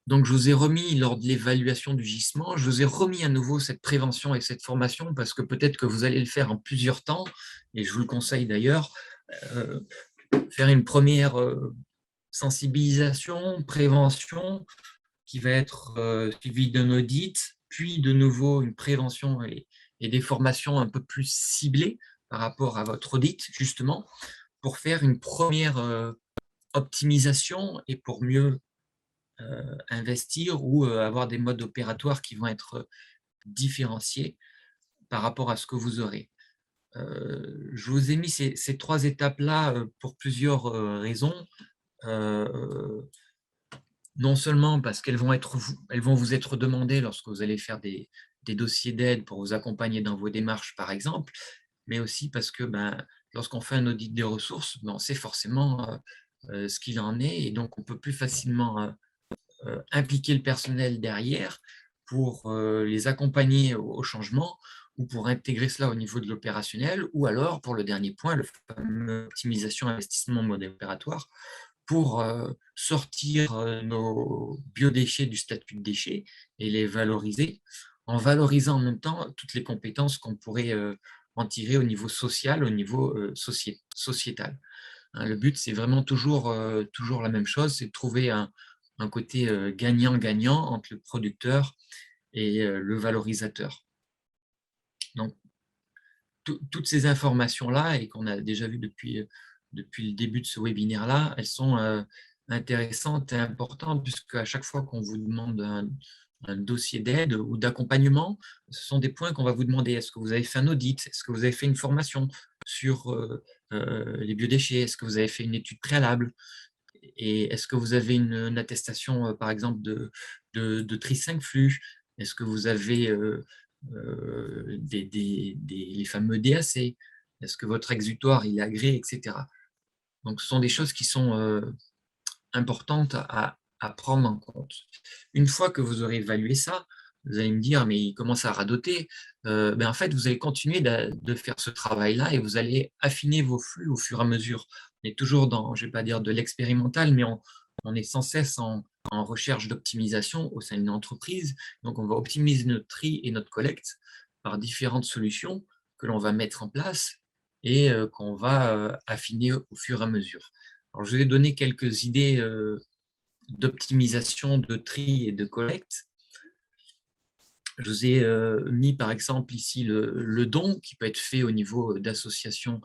Donc, je vous ai remis, lors de l'évaluation du gisement, je vous ai remis à nouveau cette prévention et cette formation parce que peut-être que vous allez le faire en plusieurs temps, et je vous le conseille d'ailleurs. faire une première sensibilisation, prévention, qui va être suivie d'un audit, puis de nouveau une prévention et des formations un peu plus ciblées par rapport à votre audit, justement, pour faire une première optimisation et pour mieux investir ou avoir des modes opératoires qui vont être différenciés par rapport à ce que vous aurez. Je vous ai mis ces 3 étapes-là pour plusieurs raisons. Non seulement parce qu'elles vont vous être demandées lorsque vous allez faire des dossiers d'aide pour vous accompagner dans vos démarches, par exemple, mais aussi parce que lorsqu'on fait un audit des ressources, on sait forcément ce qu'il en est et donc on peut plus facilement impliquer le personnel derrière pour les accompagner au changement ou pour intégrer cela au niveau de l'opérationnel, ou alors, pour le dernier point, le fameux optimisation investissement mode opératoire, pour sortir nos biodéchets du statut de déchets et les valoriser, en valorisant en même temps toutes les compétences qu'on pourrait en tirer au niveau social, au niveau sociétal. Hein, le but, c'est vraiment toujours la même chose, c'est de trouver un côté gagnant-gagnant entre le producteur et le valorisateur. Donc, toutes ces informations-là, et qu'on a déjà vues depuis le début de ce webinaire-là, elles sont intéressantes et importantes, puisque à chaque fois qu'on vous demande un dossier d'aide ou d'accompagnement, ce sont des points qu'on va vous demander. Est-ce que vous avez fait un audit? Est-ce que vous avez fait une formation sur les biodéchets? Est-ce que vous avez fait une étude préalable? Et est-ce que vous avez une attestation, par exemple, de tri 5 flux? Est-ce que vous avez les fameux DAC? Est-ce que votre exutoire il est agréé, etc. Donc, ce sont des choses qui sont importantes à prendre en compte. Une fois que vous aurez évalué ça, vous allez me dire, mais il commence à radoter. En fait, vous allez continuer de faire ce travail-là et vous allez affiner vos flux au fur et à mesure. On est toujours dans, je ne vais pas dire de l'expérimental, mais on est sans cesse en recherche d'optimisation au sein d'une entreprise. Donc, on va optimiser notre tri et notre collecte par différentes solutions que l'on va mettre en place et qu'on va affiner au fur et à mesure. Alors, je vais donner quelques idées d'optimisation de tri et de collecte. Je vous ai mis par exemple ici le don qui peut être fait au niveau d'associations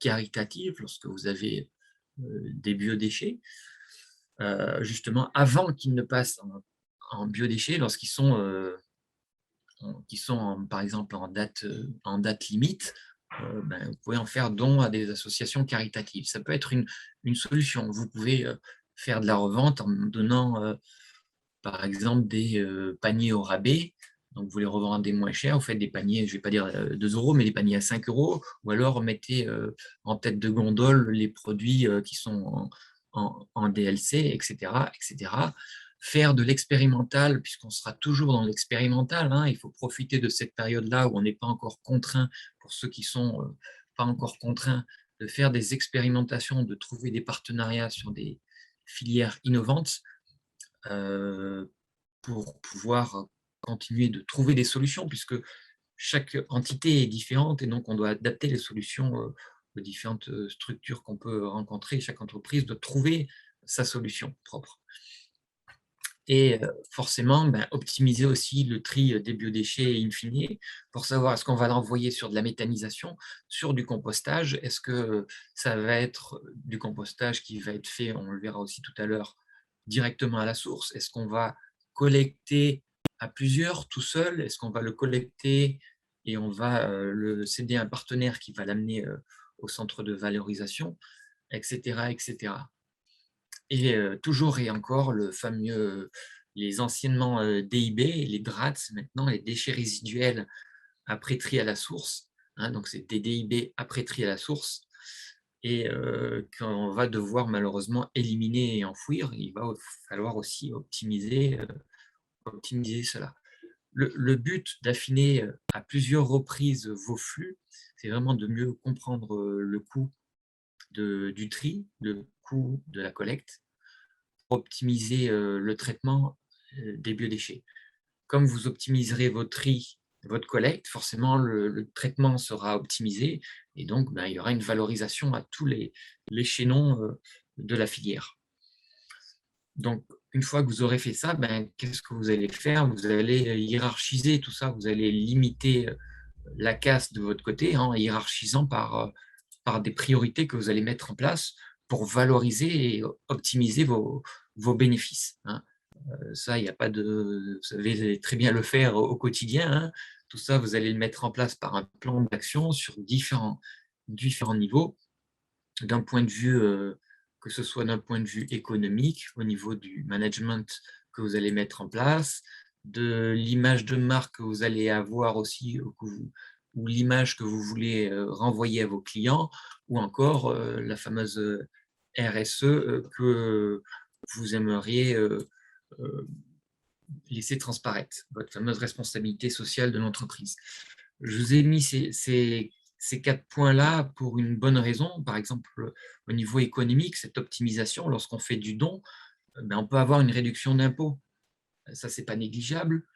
caritatives lorsque vous avez des biodéchets, justement avant qu'ils ne passent en biodéchets, lorsqu'ils sont, par exemple en date limite, vous pouvez en faire don à des associations caritatives. Ça peut être une solution. Vous pouvez faire de la revente en donnant par exemple des paniers au rabais. Donc, vous les revendez moins cher, vous faites des paniers, je ne vais pas dire 2 €, mais des paniers à 5 €, ou alors mettez en tête de gondole les produits qui sont en DLC, etc., etc. Faire de l'expérimental, puisqu'on sera toujours dans l'expérimental, hein, il faut profiter de cette période-là où on n'est pas encore contraint, pour ceux qui ne sont pas encore contraints, de faire des expérimentations, de trouver des partenariats sur des filières innovantes, pour pouvoir continuer de trouver des solutions, puisque chaque entité est différente et donc on doit adapter les solutions aux différentes structures qu'on peut rencontrer. Chaque entreprise doit trouver sa solution propre. Et forcément, optimiser aussi le tri des biodéchets in fine pour savoir est-ce qu'on va l'envoyer sur de la méthanisation, sur du compostage. Est-ce que ça va être du compostage qui va être fait, on le verra aussi tout à l'heure, directement à la source? Est-ce qu'on va collecter à plusieurs, tout seul? Est-ce qu'on va le collecter et on va le céder à un partenaire qui va l'amener au centre de valorisation, etc., etc. Et toujours et encore le fameux, les anciennement DIB, les DRATS, maintenant les déchets résiduels après tri à la source, hein, donc c'est des DIB après tri à la source, et qu'on va devoir malheureusement éliminer et enfouir. Il va falloir aussi optimiser cela. Le but d'affiner à plusieurs reprises vos flux, c'est vraiment de mieux comprendre le coût du tri, le coût de la collecte, optimiser le traitement des biodéchets. Comme vous optimiserez votre tri, votre collecte, forcément le traitement sera optimisé, Et donc, il y aura une valorisation à tous les chaînons de la filière. Donc, une fois que vous aurez fait ça, qu'est-ce que vous allez faire? Vous allez hiérarchiser tout ça, vous allez limiter la casse de votre côté, en hiérarchisant par des priorités que vous allez mettre en place pour valoriser et optimiser vos bénéfices. Ça, il n'y a pas de... Vous savez très bien le faire au quotidien. Tout ça, vous allez le mettre en place par un plan d'action sur différents niveaux, d'un point de vue, que ce soit d'un point de vue économique, au niveau du management que vous allez mettre en place, de l'image de marque que vous allez avoir aussi, ou l'image que vous voulez renvoyer à vos clients, ou encore la fameuse RSE que vous aimeriez laisser transparaître, votre fameuse responsabilité sociale de l'entreprise. Je vous ai mis ces 4 points-là pour une bonne raison. Par exemple, au niveau économique, cette optimisation, lorsqu'on fait du don, on peut avoir une réduction d'impôts. Ça, ce n'est pas négligeable.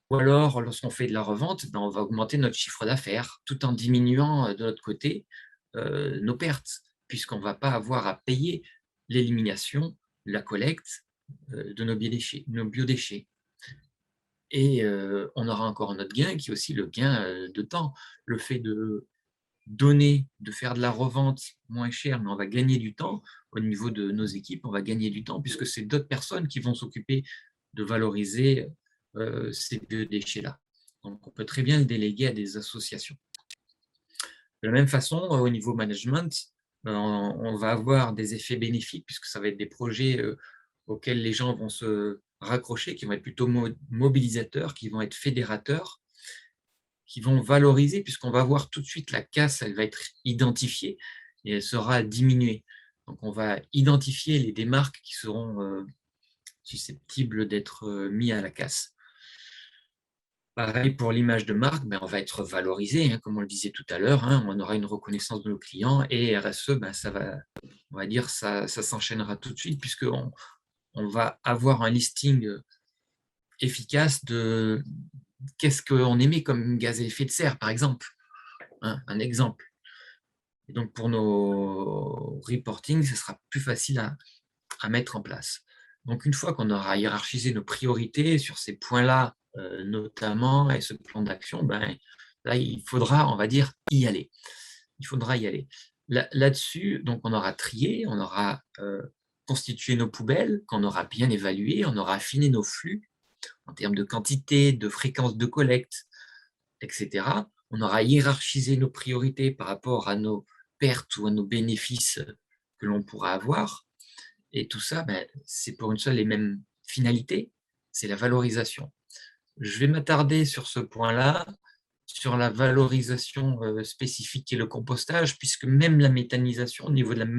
Ou alors, lorsqu'on fait de la revente, on va augmenter notre chiffre d'affaires tout en diminuant de l'autre côté nos pertes, puisqu'on ne va pas avoir à payer l'élimination, la collecte de nos biodéchets. Et on aura encore un autre gain qui est aussi le gain de temps. Le fait de donner, de faire de la revente moins chère, mais on va gagner du temps au niveau de nos équipes, on va gagner du temps puisque c'est d'autres personnes qui vont s'occuper de valoriser ces biodéchets-là. Donc, on peut très bien le déléguer à des associations. De la même façon, au niveau management, on va avoir des effets bénéfiques puisque ça va être des projets auxquels les gens vont se raccrocher, qui vont être plutôt mobilisateurs, qui vont être fédérateurs, qui vont valoriser, puisqu'on va voir tout de suite la casse, elle va être identifiée et elle sera diminuée. Donc, on va identifier les démarques qui seront susceptibles d'être mis à la casse. Pareil pour l'image de marque, on va être valorisé, comme on le disait tout à l'heure, on aura une reconnaissance de nos clients et RSE, ça va, on va dire, ça s'enchaînera tout de suite puisqu'on va avoir un listing efficace de qu'est-ce qu'on émet comme gaz à effet de serre, par exemple. Un exemple. Et donc, pour nos reporting, ce sera plus facile à mettre en place. Donc, une fois qu'on aura hiérarchisé nos priorités sur ces points-là, notamment, et ce plan d'action, là, il faudra, on va dire, y aller. Il faudra y aller. Là-dessus, donc, on aura trié, on aura constitué nos poubelles, qu'on aura bien évaluées, on aura affiné nos flux en termes de quantité, de fréquence de collecte, etc. On aura hiérarchisé nos priorités par rapport à nos pertes ou à nos bénéfices que l'on pourra avoir. Et tout ça, c'est pour une seule et même finalité, c'est la valorisation. Je vais m'attarder sur ce point-là, sur la valorisation spécifique et le compostage, puisque même la méthanisation, au niveau de la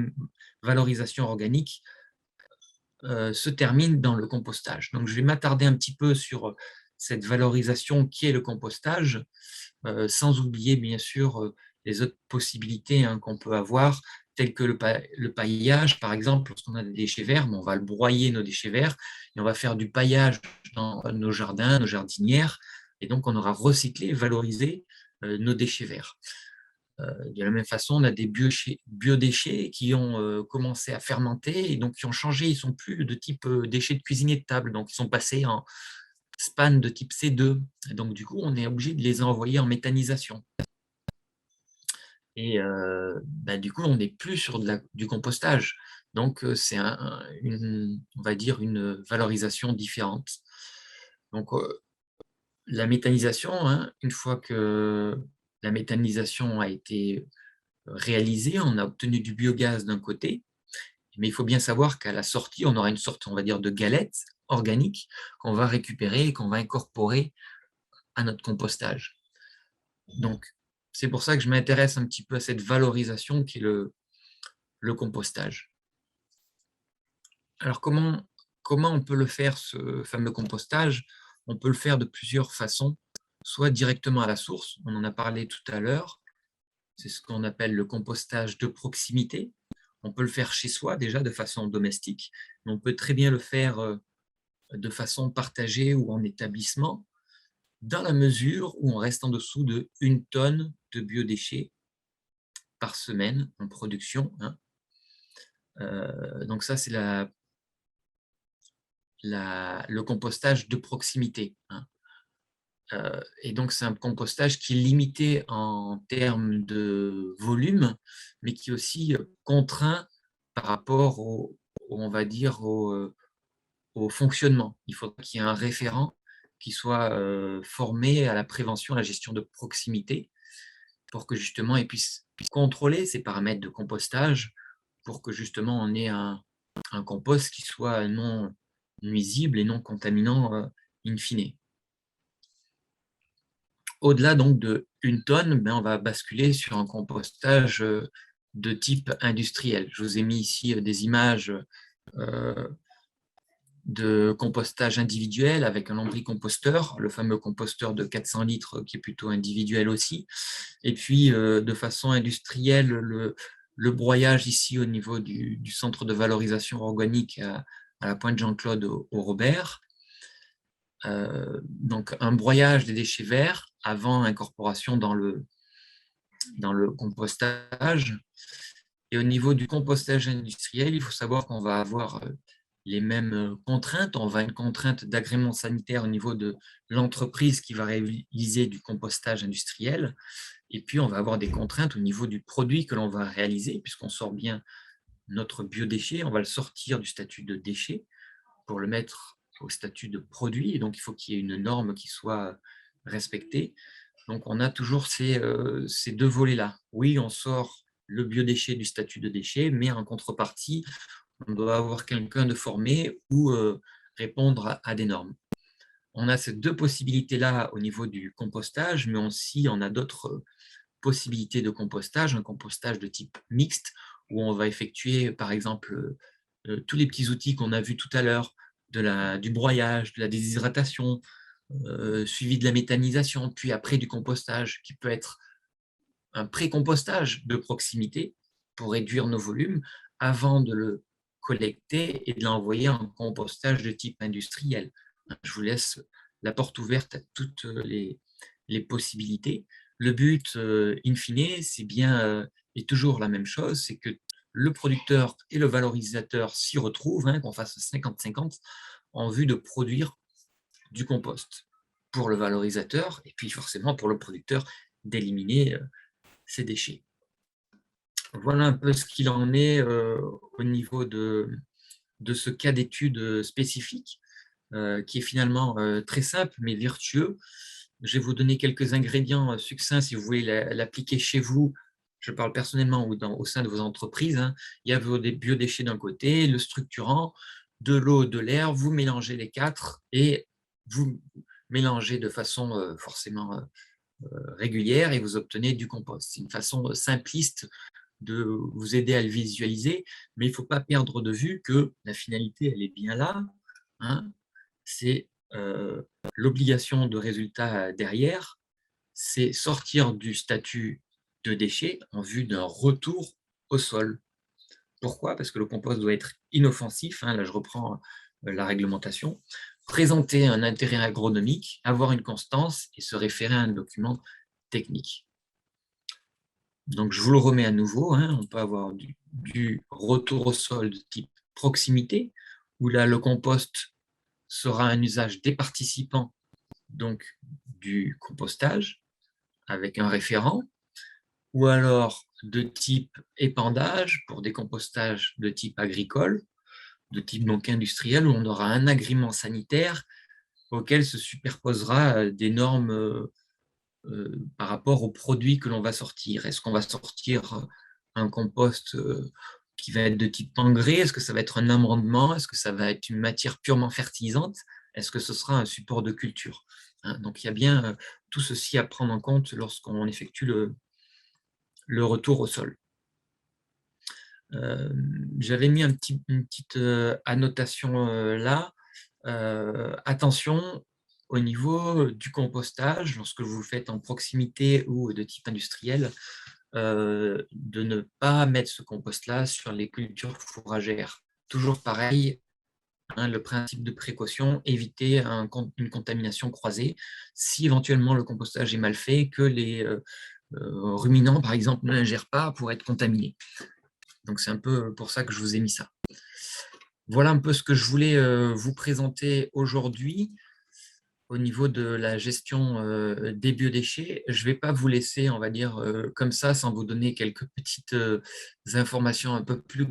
valorisation organique, se termine dans le compostage. Donc, je vais m'attarder un petit peu sur cette valorisation qui est le compostage, sans oublier bien sûr les autres possibilités qu'on peut avoir, telles que le paillage, par exemple, lorsqu'on a des déchets verts, on va le broyer nos déchets verts et on va faire du paillage dans nos jardins, nos jardinières, et donc on aura recyclé, valorisé nos déchets verts. De la même façon, on a des biodéchets qui ont commencé à fermenter et donc qui ont changé, ils ne sont plus de type déchets de cuisinier de table, donc ils sont passés en span de type C2. Et donc, du coup, on est obligé de les envoyer en méthanisation. Et du coup, on n'est plus sur du compostage. Donc, c'est on va dire une valorisation différente. Donc, la méthanisation, une fois que la méthanisation a été réalisée, on a obtenu du biogaz d'un côté, mais il faut bien savoir qu'à la sortie, on aura une sorte, on va dire, de galette organique qu'on va récupérer et qu'on va incorporer à notre compostage. Donc, c'est pour ça que je m'intéresse un petit peu à cette valorisation qui est le compostage. Alors, comment on peut le faire, ce fameux compostage? On peut le faire de plusieurs façons, soit directement à la source, on en a parlé tout à l'heure, c'est ce qu'on appelle le compostage de proximité. On peut le faire chez soi déjà de façon domestique, mais on peut très bien le faire de façon partagée ou en établissement, dans la mesure où on reste en dessous de 1 tonne de biodéchets par semaine en production, hein. Donc ça, c'est le compostage de proximité, hein. Et donc, c'est un compostage qui est limité en termes de volume, mais qui est aussi contraint par rapport on va dire, au fonctionnement. Il faut qu'il y ait un référent qui soit formé à la prévention, à la gestion de proximité, pour que justement il puisse contrôler ces paramètres de compostage, pour que justement on ait un compost qui soit non nuisible et non contaminant in fine. Au-delà donc de 1 tonne, ben, on va basculer sur un compostage de type industriel. Je vous ai mis ici des images de compostage individuel avec un lombricomposteur, le fameux composteur de 400 litres qui est plutôt individuel aussi. Et puis, de façon industrielle, le broyage ici au niveau du centre de valorisation organique à la Pointe Jean-Claude au Robert. Donc, un broyage des déchets verts avant incorporation dans le compostage. Et au niveau du compostage industriel, il faut savoir qu'on va avoir les mêmes contraintes. On va avoir une contrainte d'agrément sanitaire au niveau de l'entreprise qui va réaliser du compostage industriel. Et puis, on va avoir des contraintes au niveau du produit que l'on va réaliser, puisqu'on sort bien notre biodéchet, on va le sortir du statut de déchet pour le mettre au statut de produit. Et donc, il faut qu'il y ait une norme qui soit respectée. Donc, on a toujours ces 2 volets-là. Oui, on sort le biodéchet du statut de déchet, mais en contrepartie, on doit avoir quelqu'un de formé ou répondre à des normes. On a ces 2 possibilités-là au niveau du compostage, mais aussi on a d'autres possibilités de compostage, un compostage de type mixte, où on va effectuer, par exemple, tous les petits outils qu'on a vus tout à l'heure, du broyage, de la déshydratation, suivi de la méthanisation, puis après du compostage, qui peut être un pré-compostage de proximité pour réduire nos volumes, avant de le collecter et de l'envoyer en compostage de type industriel. Je vous laisse la porte ouverte à toutes les possibilités. Le but, in fine, c'est bien et toujours la même chose, c'est que le producteur et le valorisateur s'y retrouvent, hein, qu'on fasse 50-50 en vue de produire du compost pour le valorisateur et puis forcément pour le producteur d'éliminer ces déchets. Voilà un peu ce qu'il en est au niveau de ce cas d'étude spécifique qui est finalement très simple mais vertueux. Je vais vous donner quelques ingrédients succincts si vous voulez l'appliquer chez vous. Je parle personnellement ou au sein de vos entreprises, hein. Il y a vos biodéchets d'un côté, le structurant, de l'eau, de l'air, vous mélangez les 4 et vous mélangez de façon forcément régulière et vous obtenez du compost. C'est une façon simpliste de vous aider à le visualiser, mais il ne faut pas perdre de vue que la finalité, elle est bien là, hein. C'est l'obligation de résultat derrière, c'est sortir du statut de déchet en vue d'un retour au sol. Pourquoi? Parce que le compost doit être inoffensif, hein, là je reprends la réglementation, présenter un intérêt agronomique, avoir une constance et se référer à un document technique. Donc je vous le remets à nouveau, hein, on peut avoir du retour au sol de type proximité, où là le compost sera un usage des participants, donc du compostage, avec un référent, ou alors de type épandage pour des compostages de type agricole, de type donc industriel, où on aura un agrément sanitaire auquel se superposera des normes par rapport aux produits que l'on va sortir. Est-ce qu'on va sortir un compost qui va être de type engrais? Est-ce que ça va être un amendement? Est-ce que ça va être une matière purement fertilisante? Est-ce que ce sera un support de culture? Hein, donc il y a bien tout ceci à prendre en compte lorsqu'on effectue le retour au sol. J'avais mis une petite annotation là. Attention au niveau du compostage, lorsque vous le faites en proximité ou de type industriel, de ne pas mettre ce compost-là sur les cultures fourragères. Toujours pareil, hein, le principe de précaution, éviter une contamination croisée. Si éventuellement le compostage est mal fait, que ruminants, par exemple, ne l'ingèrent pas pour être contaminés. Donc, c'est un peu pour ça que je vous ai mis ça. Voilà un peu ce que je voulais vous présenter aujourd'hui au niveau de la gestion des biodéchets. Je ne vais pas vous laisser, on va dire, comme ça, sans vous donner quelques petites informations un peu plus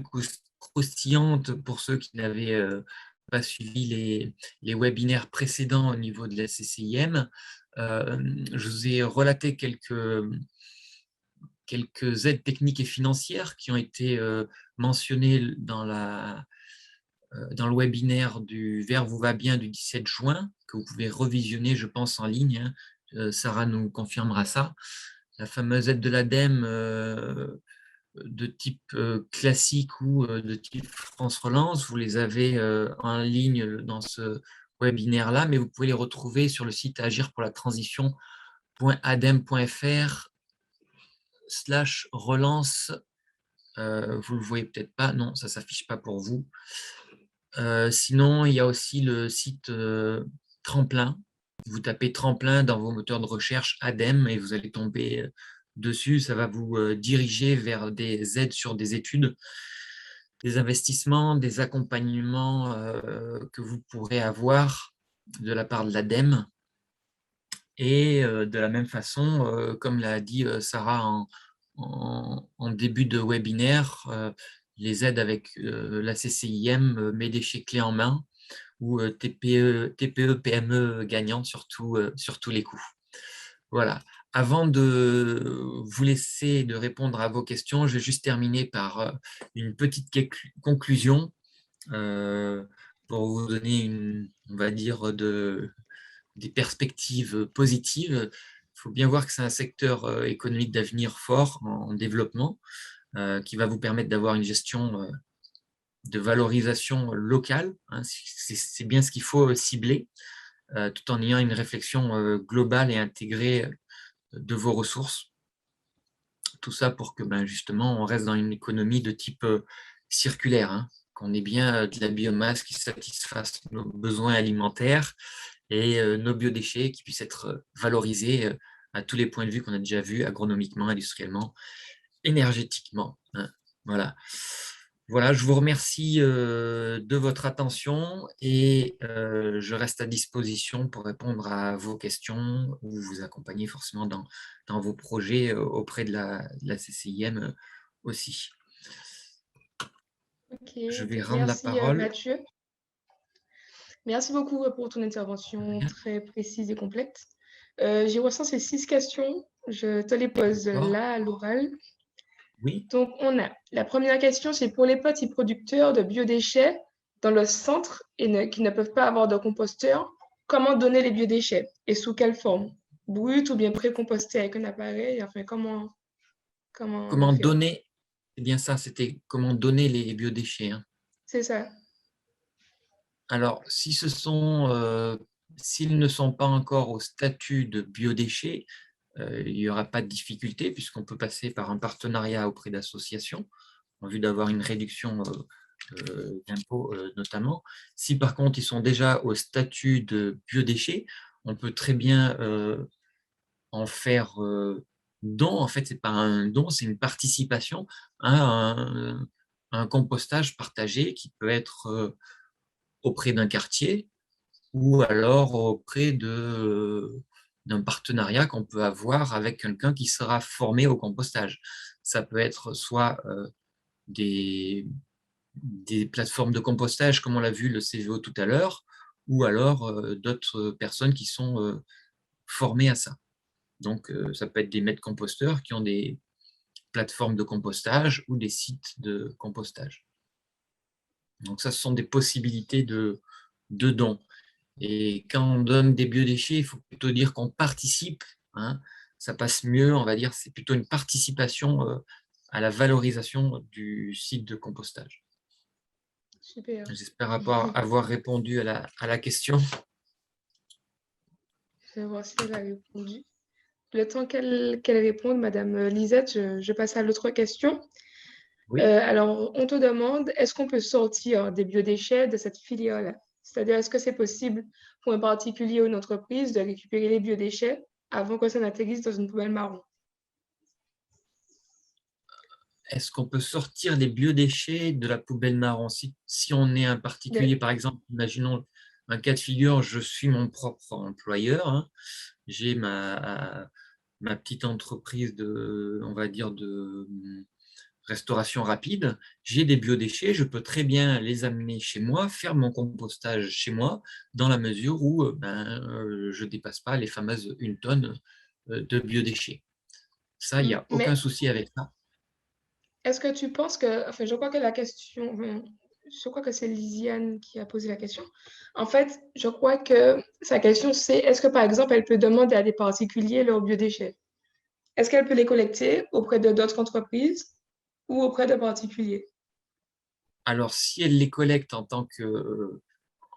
croustillantes pour ceux qui n'avaient pas suivi les webinaires précédents au niveau de la CCIM. Je vous ai relaté quelques aides techniques et financières qui ont été mentionnées dans le webinaire du Vert vous va bien du 17 juin, que vous pouvez revisionner, je pense, en ligne. Sarah nous confirmera ça. La fameuse aide de l'ADEME de type classique ou de type France Relance, vous les avez en ligne dans ce webinaire-là, mais vous pouvez les retrouver sur le site agir-pour-la-transition.adem.fr/relance. Vous ne le voyez peut-être pas, non, ça ne s'affiche pas pour vous. Sinon, il y a aussi le site Tremplin. Vous tapez Tremplin dans vos moteurs de recherche ADEME et vous allez tomber dessus. Ça va vous diriger vers des aides sur des études, des investissements, des accompagnements que vous pourrez avoir de la part de l'ADEME. Et de la même façon, comme l'a dit Sarah en début de webinaire, les aides avec la CCIM, mes déchets clés en main, ou TPE, PME gagnantes sur tous les coups. Voilà. Avant de vous laisser de répondre à vos questions, je vais juste terminer par une petite conclusion pour vous donner on va dire, des perspectives positives. Il faut bien voir que c'est un secteur économique d'avenir fort en développement qui va vous permettre d'avoir une gestion de valorisation locale. C'est bien ce qu'il faut cibler, tout en ayant une réflexion globale et intégrée de vos ressources. Tout ça pour que justement on reste dans une économie de type circulaire, qu'on ait bien de la biomasse qui satisfasse nos besoins alimentaires et nos biodéchets qui puissent être valorisés à tous les points de vue qu'on a déjà vus, agronomiquement, industriellement, énergétiquement. Voilà. Voilà, je vous remercie de votre attention et je reste à disposition pour répondre à vos questions ou vous accompagner forcément dans vos projets auprès de la CCIM aussi.
Ok,
Je vais rendre la
merci
parole.
Mathieu. Merci beaucoup pour ton intervention très précise et complète. J'ai reçu ces 6 questions. Je te les pose là à l'oral.
Oui.
Donc, on a la première question, c'est pour les petits producteurs de biodéchets dans le centre et qui ne peuvent pas avoir de composteur, comment donner les biodéchets et sous quelle forme? Brut ou bien pré-composté avec un appareil? Enfin, comment le
Comment
faire?
donner, c'est bien ça, c'était comment donner les biodéchets.
C'est ça.
Alors, s'ils ne sont pas encore au statut de biodéchets, il n'y aura pas de difficulté puisqu'on peut passer par un partenariat auprès d'associations en vue d'avoir une réduction d'impôts notamment. Si par contre ils sont déjà au statut de biodéchets, on peut très bien en faire don. En fait, ce n'est pas un don, c'est une participation à un compostage partagé qui peut être auprès d'un quartier ou alors auprès d'un partenariat qu'on peut avoir avec quelqu'un qui sera formé au compostage. Ça peut être soit des plateformes de compostage, comme on l'a vu le CVO tout à l'heure, ou alors d'autres personnes qui sont formées à ça. Donc, ça peut être des maîtres composteurs qui ont des plateformes de compostage ou des sites de compostage. Donc, ça, ce sont des possibilités de dons. Et quand on donne des biodéchets, il faut plutôt dire qu'on participe. Ça passe mieux, on va dire, c'est plutôt une participation à la valorisation du site de compostage.
Super.
J'espère avoir répondu à la question.
Je vais voir si elle a répondu. Le temps qu'elle réponde, Madame Lisette, je passe à l'autre question.
Oui.
Alors, on te demande, est-ce qu'on peut sortir des biodéchets de cette filière-là? C'est-à-dire, est-ce que c'est possible pour un particulier ou une entreprise de récupérer les biodéchets avant que ça n'atterrisse dans une poubelle marron?
est-ce qu'on peut sortir les biodéchets de la poubelle marron? Si on est un particulier, par exemple, imaginons un cas de figure, je suis mon propre employeur, hein, j'ai ma petite entreprise de, on va dire, de restauration rapide, j'ai des biodéchets, je peux très bien les amener chez moi, faire mon compostage chez moi, dans la mesure où je ne dépasse pas les fameuses 1 tonne de biodéchets. Ça, il n'y a aucun
Mais
souci avec ça.
est-ce que tu penses que, enfin, je crois que la question, je crois que c'est Lisiane qui a posé la question. En fait, je crois que sa question, c'est est-ce que, par exemple, elle peut demander à des particuliers leurs biodéchets? Est-ce qu'elle peut les collecter auprès de d'autres entreprises ou auprès de particuliers?
Alors, si elle les collecte en tant que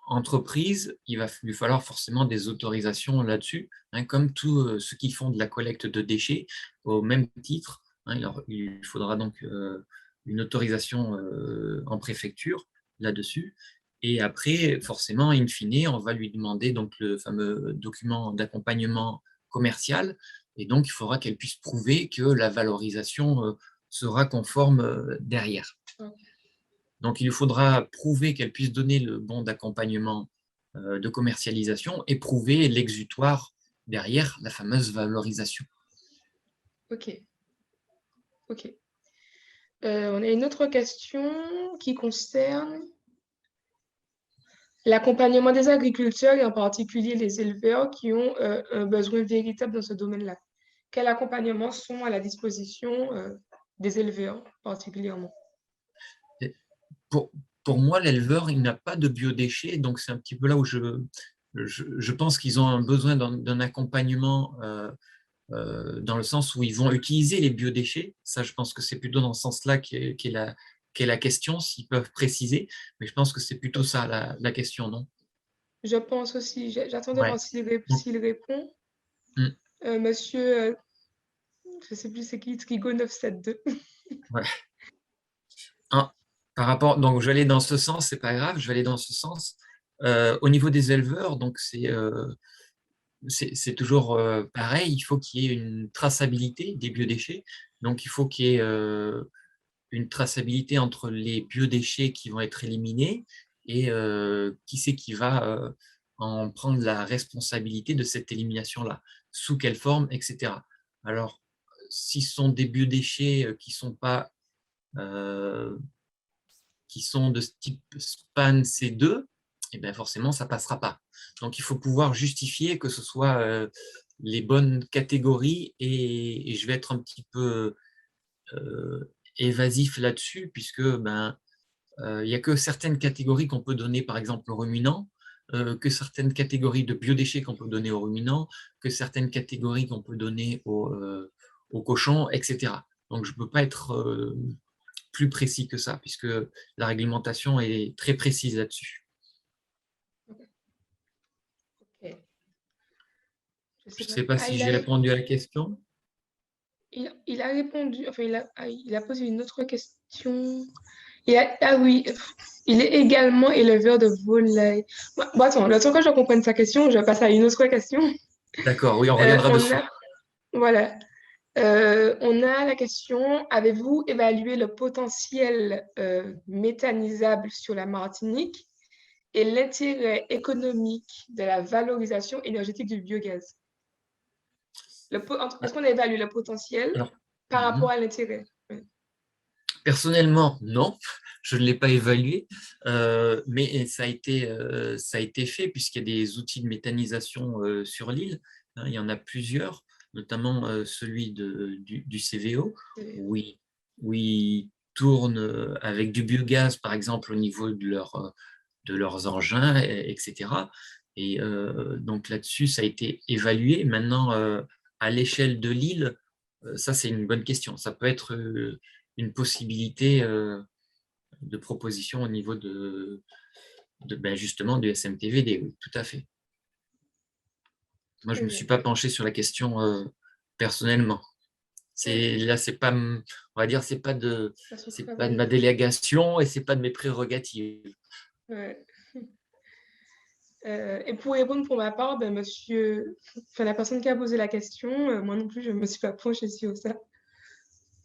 entreprise, il va lui falloir forcément des autorisations là-dessus, hein, comme tous ceux qui font de la collecte de déchets au même titre. Hein, il faudra donc une autorisation en préfecture là-dessus. Et après, forcément, in fine, on va lui demander donc le fameux document d'accompagnement commercial. Et donc, il faudra qu'elle puisse prouver que la valorisation sera conforme derrière. Donc, il lui faudra prouver qu'elle puisse donner le bon d'accompagnement de commercialisation et prouver l'exutoire derrière la fameuse valorisation.
Ok, ok. On a une autre question qui concerne l'accompagnement des agriculteurs et en particulier les éleveurs qui ont un besoin véritable dans ce domaine-là. Quels accompagnements sont à la disposition des éleveurs particulièrement?
Et Pour, pour moi, l'éleveur, il n'a pas de biodéchets, donc c'est un petit peu là où je pense qu'ils ont un besoin d'un accompagnement dans le sens où ils vont utiliser les biodéchets. Ça, je pense que c'est plutôt dans ce sens-là qu'est la question, s'ils peuvent préciser. Mais je pense que c'est plutôt ça la question, non?
Je pense aussi, j'attends de voir
Ouais. Donc,
s'il répond.
hmm,
Monsieur, je ne sais plus c'est qui, Trigo 972.
ouais. Ah, par rapport, donc je vais aller dans ce sens, c'est pas grave, je vais aller dans ce sens. Au niveau des éleveurs, donc c'est toujours pareil, il faut qu'il y ait une traçabilité des biodéchets. Donc il faut qu'il y ait une traçabilité entre les biodéchets qui vont être éliminés et qui c'est qui va en prendre la responsabilité de cette élimination-là, sous quelle forme, etc. Alors, si ce sont des biodéchets euh, qui sont de type SPAN C2, et bien forcément, ça ne passera pas. Donc, il faut pouvoir justifier que ce soit les bonnes catégories et je vais être un petit peu évasif là-dessus, puisque il n'y a que certaines catégories qu'on peut donner, par exemple, aux ruminants, que certaines catégories de biodéchets qu'on peut donner aux ruminants, que certaines catégories qu'on peut donner aux cochons, etc. Donc, je ne peux pas être plus précis que ça, puisque la réglementation est très précise là-dessus.
Ok. Je
Je
sais
ne
pas.
sais pas
Ah,
si j'ai répondu à la question.
il a répondu, enfin, il a posé une autre question. Ah oui, il est également éleveur de volailles. Bon, attends, le temps que je comprenne sa question, je passe à une autre question.
D'accord, oui, on reviendra
On a,
dessus.
voilà, on a la question, avez-vous évalué le potentiel méthanisable sur la Martinique et l'intérêt économique de la valorisation énergétique du biogaz? Est-ce qu'on a évalué le potentiel
Alors,
par rapport à l'intérêt? Oui.
personnellement, non, je ne l'ai pas évalué, mais ça a été fait puisqu'il y a des outils de méthanisation sur l'île. Hein, il y en a plusieurs, notamment celui du CVO, où ils tournent avec du biogaz, par exemple, au niveau de leurs engins, etc. Et donc là-dessus, ça a été évalué. Maintenant, à l'échelle de l'île, ça, c'est une bonne question. Ça peut être une possibilité de proposition au niveau justement du SMTVD, oui, tout à fait. Moi, je
Très
ne me
bien.
suis pas penché sur la question personnellement. Là, c'est pas, on va dire,
À son
c'est pas de ma
travail.
délégation et c'est pas de mes prérogatives.
Ouais. Et pour répondre pour ma part, ben, enfin, la personne qui a posé la question, moi non plus, je ne me suis pas penchée sur ça.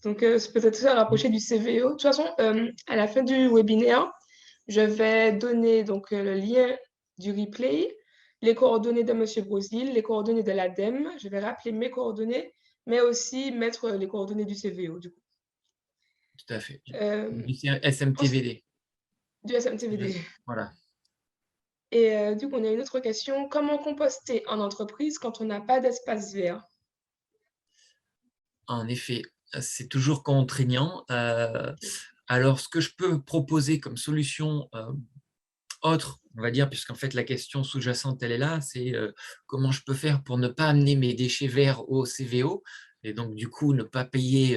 Donc, c'est peut-être ça rapprocher du CVO. De toute façon, à la fin du webinaire, je vais donner donc le lien du replay, les coordonnées de M. Brosil, les coordonnées de l'ADEME. Je vais rappeler mes coordonnées, mais aussi mettre les coordonnées du CVO, du coup.
Tout à fait.
Euh,
Du SMTVD.
du SMTVD.
Voilà.
Et du coup, on a une autre question. Comment composter en entreprise quand on n'a pas d'espace vert?
En effet, c'est toujours contraignant. Alors, ce que je peux proposer comme solution autre, on va dire, puisqu'en fait la question sous-jacente, elle est là, c'est comment je peux faire pour ne pas amener mes déchets verts au CVO, et donc du coup ne pas payer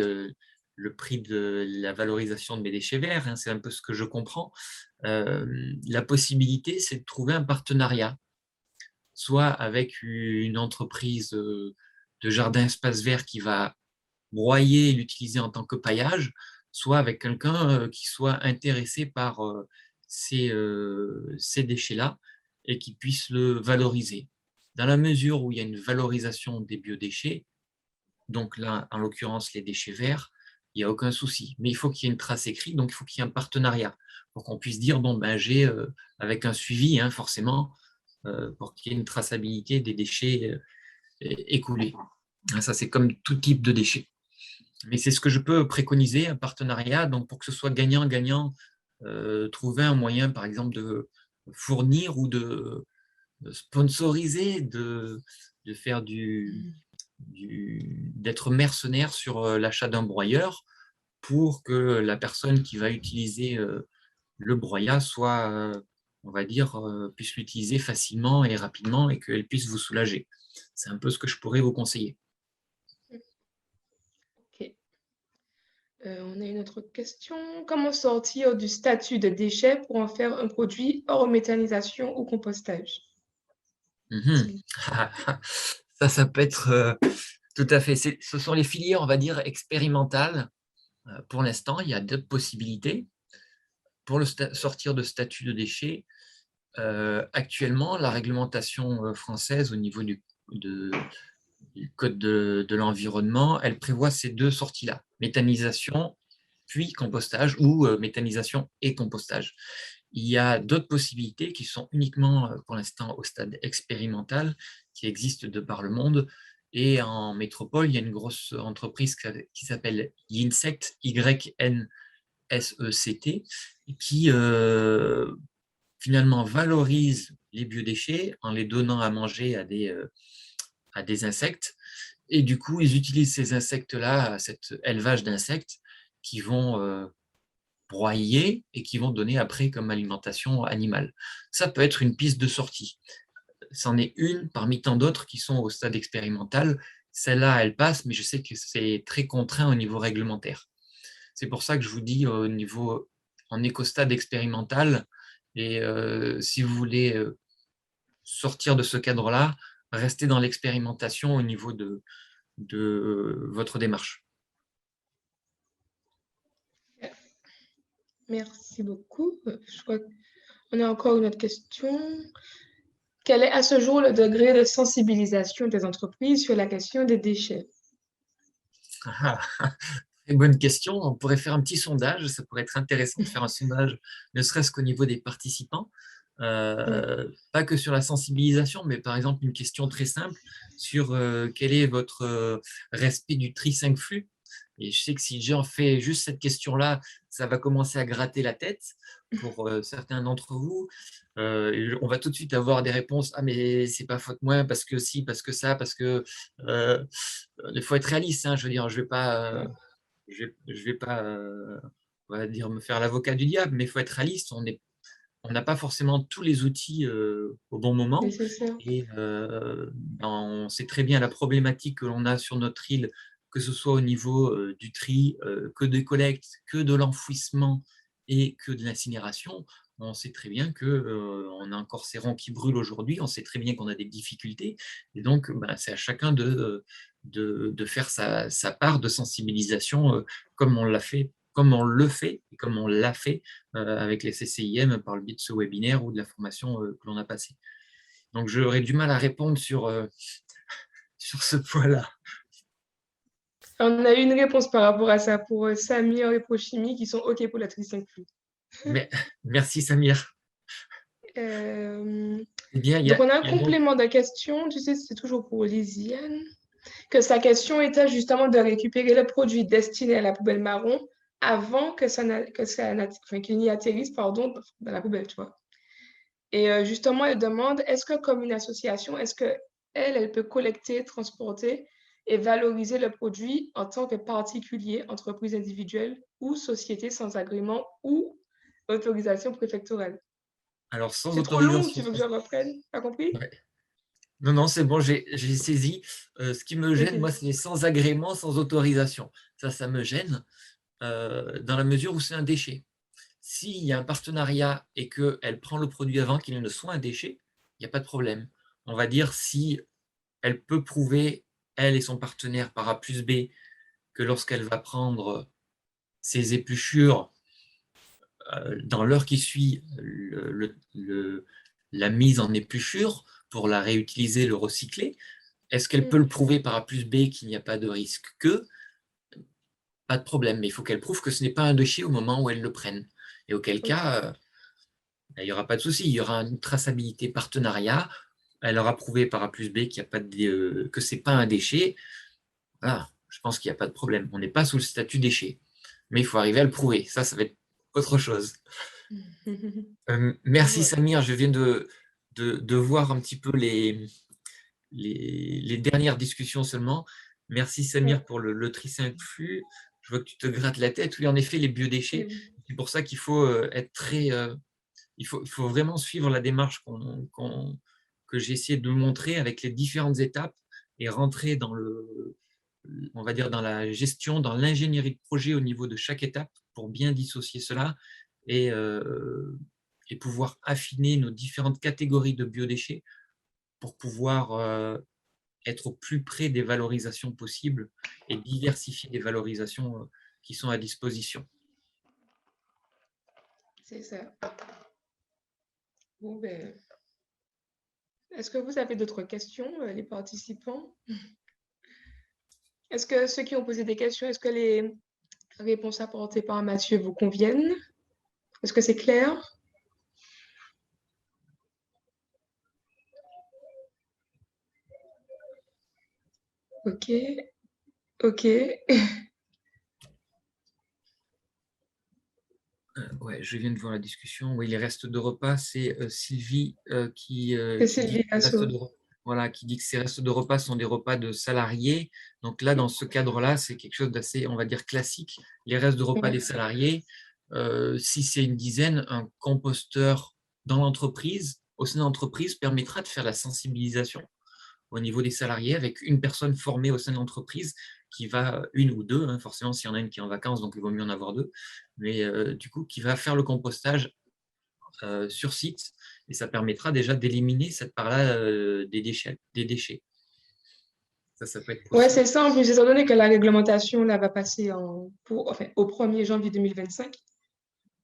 le prix de la valorisation de mes déchets verts, hein, c'est un peu ce que je comprends. La possibilité, c'est de trouver un partenariat, soit avec une entreprise de jardin espace vert qui va broyer et l'utiliser en tant que paillage, soit avec quelqu'un qui soit intéressé par ces déchets-là et qui puisse le valoriser. Dans la mesure où il y a une valorisation des biodéchets, donc là, en l'occurrence, les déchets verts, il n'y a aucun souci. Mais il faut qu'il y ait une trace écrite, donc il faut qu'il y ait un partenariat pour qu'on puisse dire, bon, ben, j'ai, avec un suivi, hein, forcément, pour qu'il y ait une traçabilité des déchets écoulés. Ça, c'est comme tout type de déchets. Mais c'est ce que je peux préconiser, un partenariat, donc pour que ce soit gagnant-gagnant, trouver un moyen, par exemple, de fournir ou de sponsoriser, de faire d'être mercenaire sur l'achat d'un broyeur pour que la personne qui va utiliser le broyat soit, on va dire, puisse l'utiliser facilement et rapidement et qu'elle puisse vous soulager. C'est un peu ce que je pourrais vous conseiller.
Ok. On a une autre question. Comment sortir du statut de déchet pour en faire un produit hors méthanisation ou compostage?
Mhm. Ça peut être tout à fait. Ce sont les filières, on va dire, expérimentales. Pour l'instant, il y a deux possibilités. Pour sortir de statut de déchet, actuellement, la réglementation française au niveau du Code de l'environnement, elle prévoit ces deux sorties-là, méthanisation puis compostage ou méthanisation et compostage. Il y a d'autres possibilités qui sont uniquement pour l'instant au stade expérimental, qui existent de par le monde. Et en métropole, il y a une grosse entreprise qui s'appelle Yinsect, Y-N-S-E-C-T, qui finalement valorise les biodéchets en les donnant à manger à des insectes. Et du coup, ils utilisent ces insectes-là, cet élevage d'insectes, qui vont broyer et qui vont donner après comme alimentation animale. Ça peut être une piste de sortie. C'en est une parmi tant d'autres qui sont au stade expérimental. Celle-là, elle passe, mais je sais que c'est très contraint au niveau réglementaire. C'est pour ça que je vous dis au niveau en écostade expérimental, et si vous voulez sortir de ce cadre-là, restez dans l'expérimentation au niveau de votre démarche.
Merci beaucoup. Je crois qu'on a encore une autre question. Quel est à ce jour le degré de sensibilisation des entreprises sur la question des déchets?
Très bonne question. On pourrait faire un petit sondage. Ça pourrait être intéressant de faire un sondage, ne serait-ce qu'au niveau des participants. Pas que sur la sensibilisation, mais par exemple une question très simple sur quel est votre respect du tri 5 flux. Et je sais que si j'en fais juste cette question-là, ça va commencer à gratter la tête pour certains d'entre vous. On va tout de suite avoir des réponses. Ah, mais c'est pas faute moi, parce que si, parce que ça, parce que il faut être réaliste. Hein, je veux dire, je vais pas on va dire, me faire l'avocat du diable, mais il faut être réaliste. On n'a pas forcément tous les outils au bon moment.
Nécessaire.
Et on sait très bien la problématique que l'on a sur notre île, que ce soit au niveau du tri, que des collectes, que de l'enfouissement et que de l'incinération. On sait très bien qu'on a encore ces ronds qui brûlent aujourd'hui, on sait très bien qu'on a des difficultés. Et donc, c'est à chacun de faire sa part de sensibilisation comme on l'a fait comme on le fait et comme on l'a fait avec les CCIM par le biais de ce webinaire ou de la formation que l'on a passée. Donc, j'aurais du mal à répondre sur ce point-là.
On a eu une réponse par rapport à ça pour Samir et Prochimi qui sont OK pour la tricycle flux.
Mais, merci Samir.
Euh,
Eh bien,
donc, on a un
il y a donc
complément de question, tu sais, c'est toujours pour Lisiane, que sa question était justement de récupérer le produit destiné à la poubelle marron avant enfin, qu'il n'y atterrisse pardon, dans la poubelle, tu vois. Et justement, elle demande, est-ce que comme une association, est-ce que elle peut collecter, transporter et valoriser le produit en tant que particulier, entreprise individuelle ou société sans agrément ou autorisation préfectorale?
alors sans
C'est trop long,
autorisation.
tu veux que je reprenne? T'as compris?
Ouais. Non, non, c'est bon, j'ai saisi. Ce qui me gêne, moi,
Ok.
c'est sans agrément, sans autorisation. Ça me gêne dans la mesure où c'est un déchet. S'il y a un partenariat et qu'elle prend le produit avant qu'il ne soit un déchet, il n'y a pas de problème. On va dire si elle peut prouver, elle et son partenaire par A plus B, que lorsqu'elle va prendre ses épluchures dans l'heure qui suit la mise en épluchure pour la réutiliser, le recycler, est-ce qu'elle peut
Mm.
le prouver par A plus B qu'il n'y a pas de risque que? Pas de problème, mais il faut qu'elle prouve que ce n'est pas un déchet au moment où elle le prenne. Et auquel
Ok.
cas, il n'y aura pas de souci, il y aura une traçabilité partenariat, elle aura prouvé par A plus B qu'il y a pas que ce n'est pas un déchet. Voilà, je pense qu'il n'y a pas de problème. On n'est pas sous le statut déchet. Mais il faut arriver à le prouver. Ça va être autre chose. Merci
Ouais.
Samir, je viens de voir un petit peu les dernières discussions seulement. Merci
Ouais.
Samir pour le tri 5 flux. Je vois que tu te grattes la tête. Oui, en effet, les biodéchets,
Oui.
c'est pour ça qu'il faut être très. Il faut vraiment suivre la démarche que j'ai essayé de montrer avec les différentes étapes et rentrer on va dire, dans la gestion, dans l'ingénierie de projet au niveau de chaque étape pour bien dissocier cela et, euh, et pouvoir affiner nos différentes catégories de biodéchets pour pouvoir être au plus près des valorisations possibles et diversifier les valorisations qui sont à disposition.
C'est ça. Bon, ben, est-ce que vous avez d'autres questions, les participants? Est-ce que ceux qui ont posé des questions, est-ce que les réponses apportées par Mathieu vous conviennent? Est-ce que c'est clair? Ok, ok.
Ouais, je viens de voir la discussion. Oui, les restes de repas, c'est Sylvie
C'est
qui dit
Sylvie
que les restes
Lasso.
de repas, voilà, qui dit que ces restes de repas sont des repas de salariés. Donc là, dans ce cadre-là, c'est quelque chose d'assez, on va dire, classique. Les restes de repas des
Ouais,
salariés, si c'est une dizaine, un composteur dans l'entreprise, au sein de l'entreprise, permettra de faire la sensibilisation au niveau des salariés avec une personne formée au sein de l'entreprise qui va, une ou deux, hein, forcément s'il y en a une qui est en vacances, donc il vaut mieux en avoir deux, mais du coup qui va faire le compostage sur site et ça permettra déjà d'éliminer cette part-là des déchets, des déchets. Ça peut être
ouais,
possible.
c'est ça. En plus, étant donné que la réglementation là, va passer enfin, au 1er janvier 2025,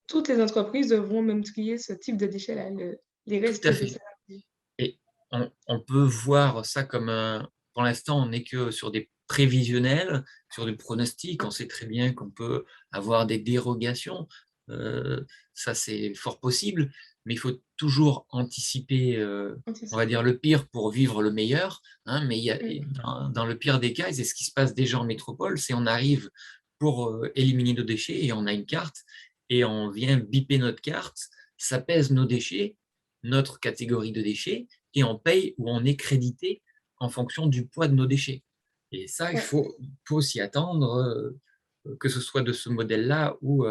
toutes les entreprises devront même trier ce type de déchets-là, les
Tout
restes
à
des
fait.
salariés.
Et on peut voir ça comme pour l'instant, on n'est que sur des prévisionnels, sur du pronostic. On sait très bien qu'on peut avoir des dérogations. Euh, Ça, c'est fort possible, mais il faut toujours anticiper, on va dire,
Anticiper.
le pire pour vivre le meilleur. Hein, mais
Mm.
dans le pire des cas, et c'est ce qui se passe déjà en métropole, c'est on arrive pour éliminer nos déchets et on a une carte et on vient biper notre carte, ça pèse nos déchets notre catégorie de déchets et on paye ou on est crédité en fonction du poids de nos déchets. Et ça,
Ouais.
faut s'y attendre, que ce soit de ce modèle-là ou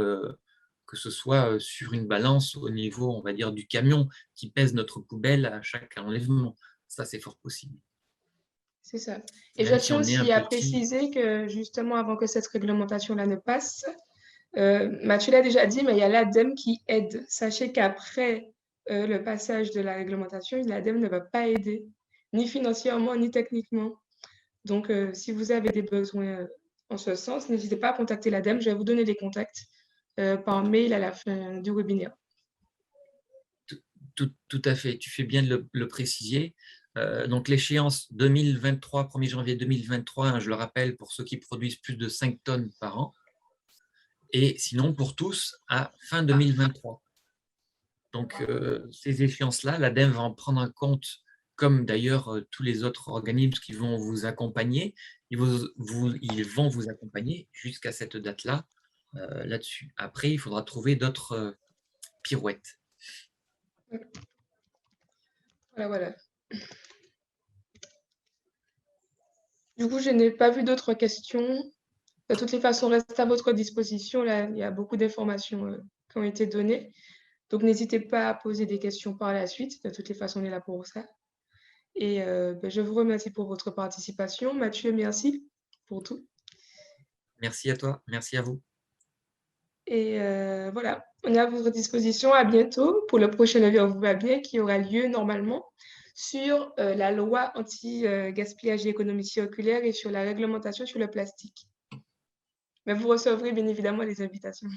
que ce soit sur une balance au niveau, on va dire, du camion qui pèse notre poubelle à chaque enlèvement. Ça, c'est fort possible.
C'est ça. Et je
Même si
tiens
on est un
aussi à
petit...
préciser que justement, avant que cette réglementation-là ne passe, Mathieu l'a déjà dit, mais il y a l'ADEME qui aide. Sachez qu'après le passage de la réglementation, l'ADEME ne va pas aider, ni financièrement, ni techniquement. Donc, si vous avez des besoins en ce sens, n'hésitez pas à contacter l'ADEME. Je vais vous donner les contacts par mail à la fin du webinaire.
Tout à fait, tu fais bien de le préciser. Donc, l'échéance 2023, 1er janvier 2023, hein, je le rappelle, pour ceux qui produisent plus de 5 tonnes par an. Et sinon, pour tous, à fin 2023. Donc, ces échéances-là, l'ADEME va en prendre en compte, comme d'ailleurs tous les autres organismes qui vont vous accompagner. Ils vont vous accompagner jusqu'à cette date-là, là-dessus. Après, il faudra trouver d'autres pirouettes.
Voilà. Du coup, je n'ai pas vu d'autres questions. De toutes les façons, reste à votre disposition. Là, il y a beaucoup d'informations qui ont été données. Donc, n'hésitez pas à poser des questions par la suite. De toutes les façons, on est là pour ça. Et je vous remercie pour votre participation. Mathieu, merci pour tout.
Merci à toi. Merci à vous.
Et voilà, on est à votre disposition. À bientôt pour le prochain Levier Vous va bien qui aura lieu normalement sur la loi anti-gaspillage et économie circulaire et sur la réglementation sur le plastique. Mais vous recevrez bien évidemment les invitations.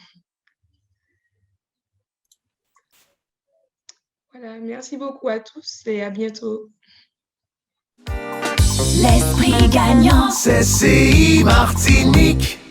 Voilà, merci beaucoup à tous et à bientôt.
L'esprit gagnant.
CCI Martinique.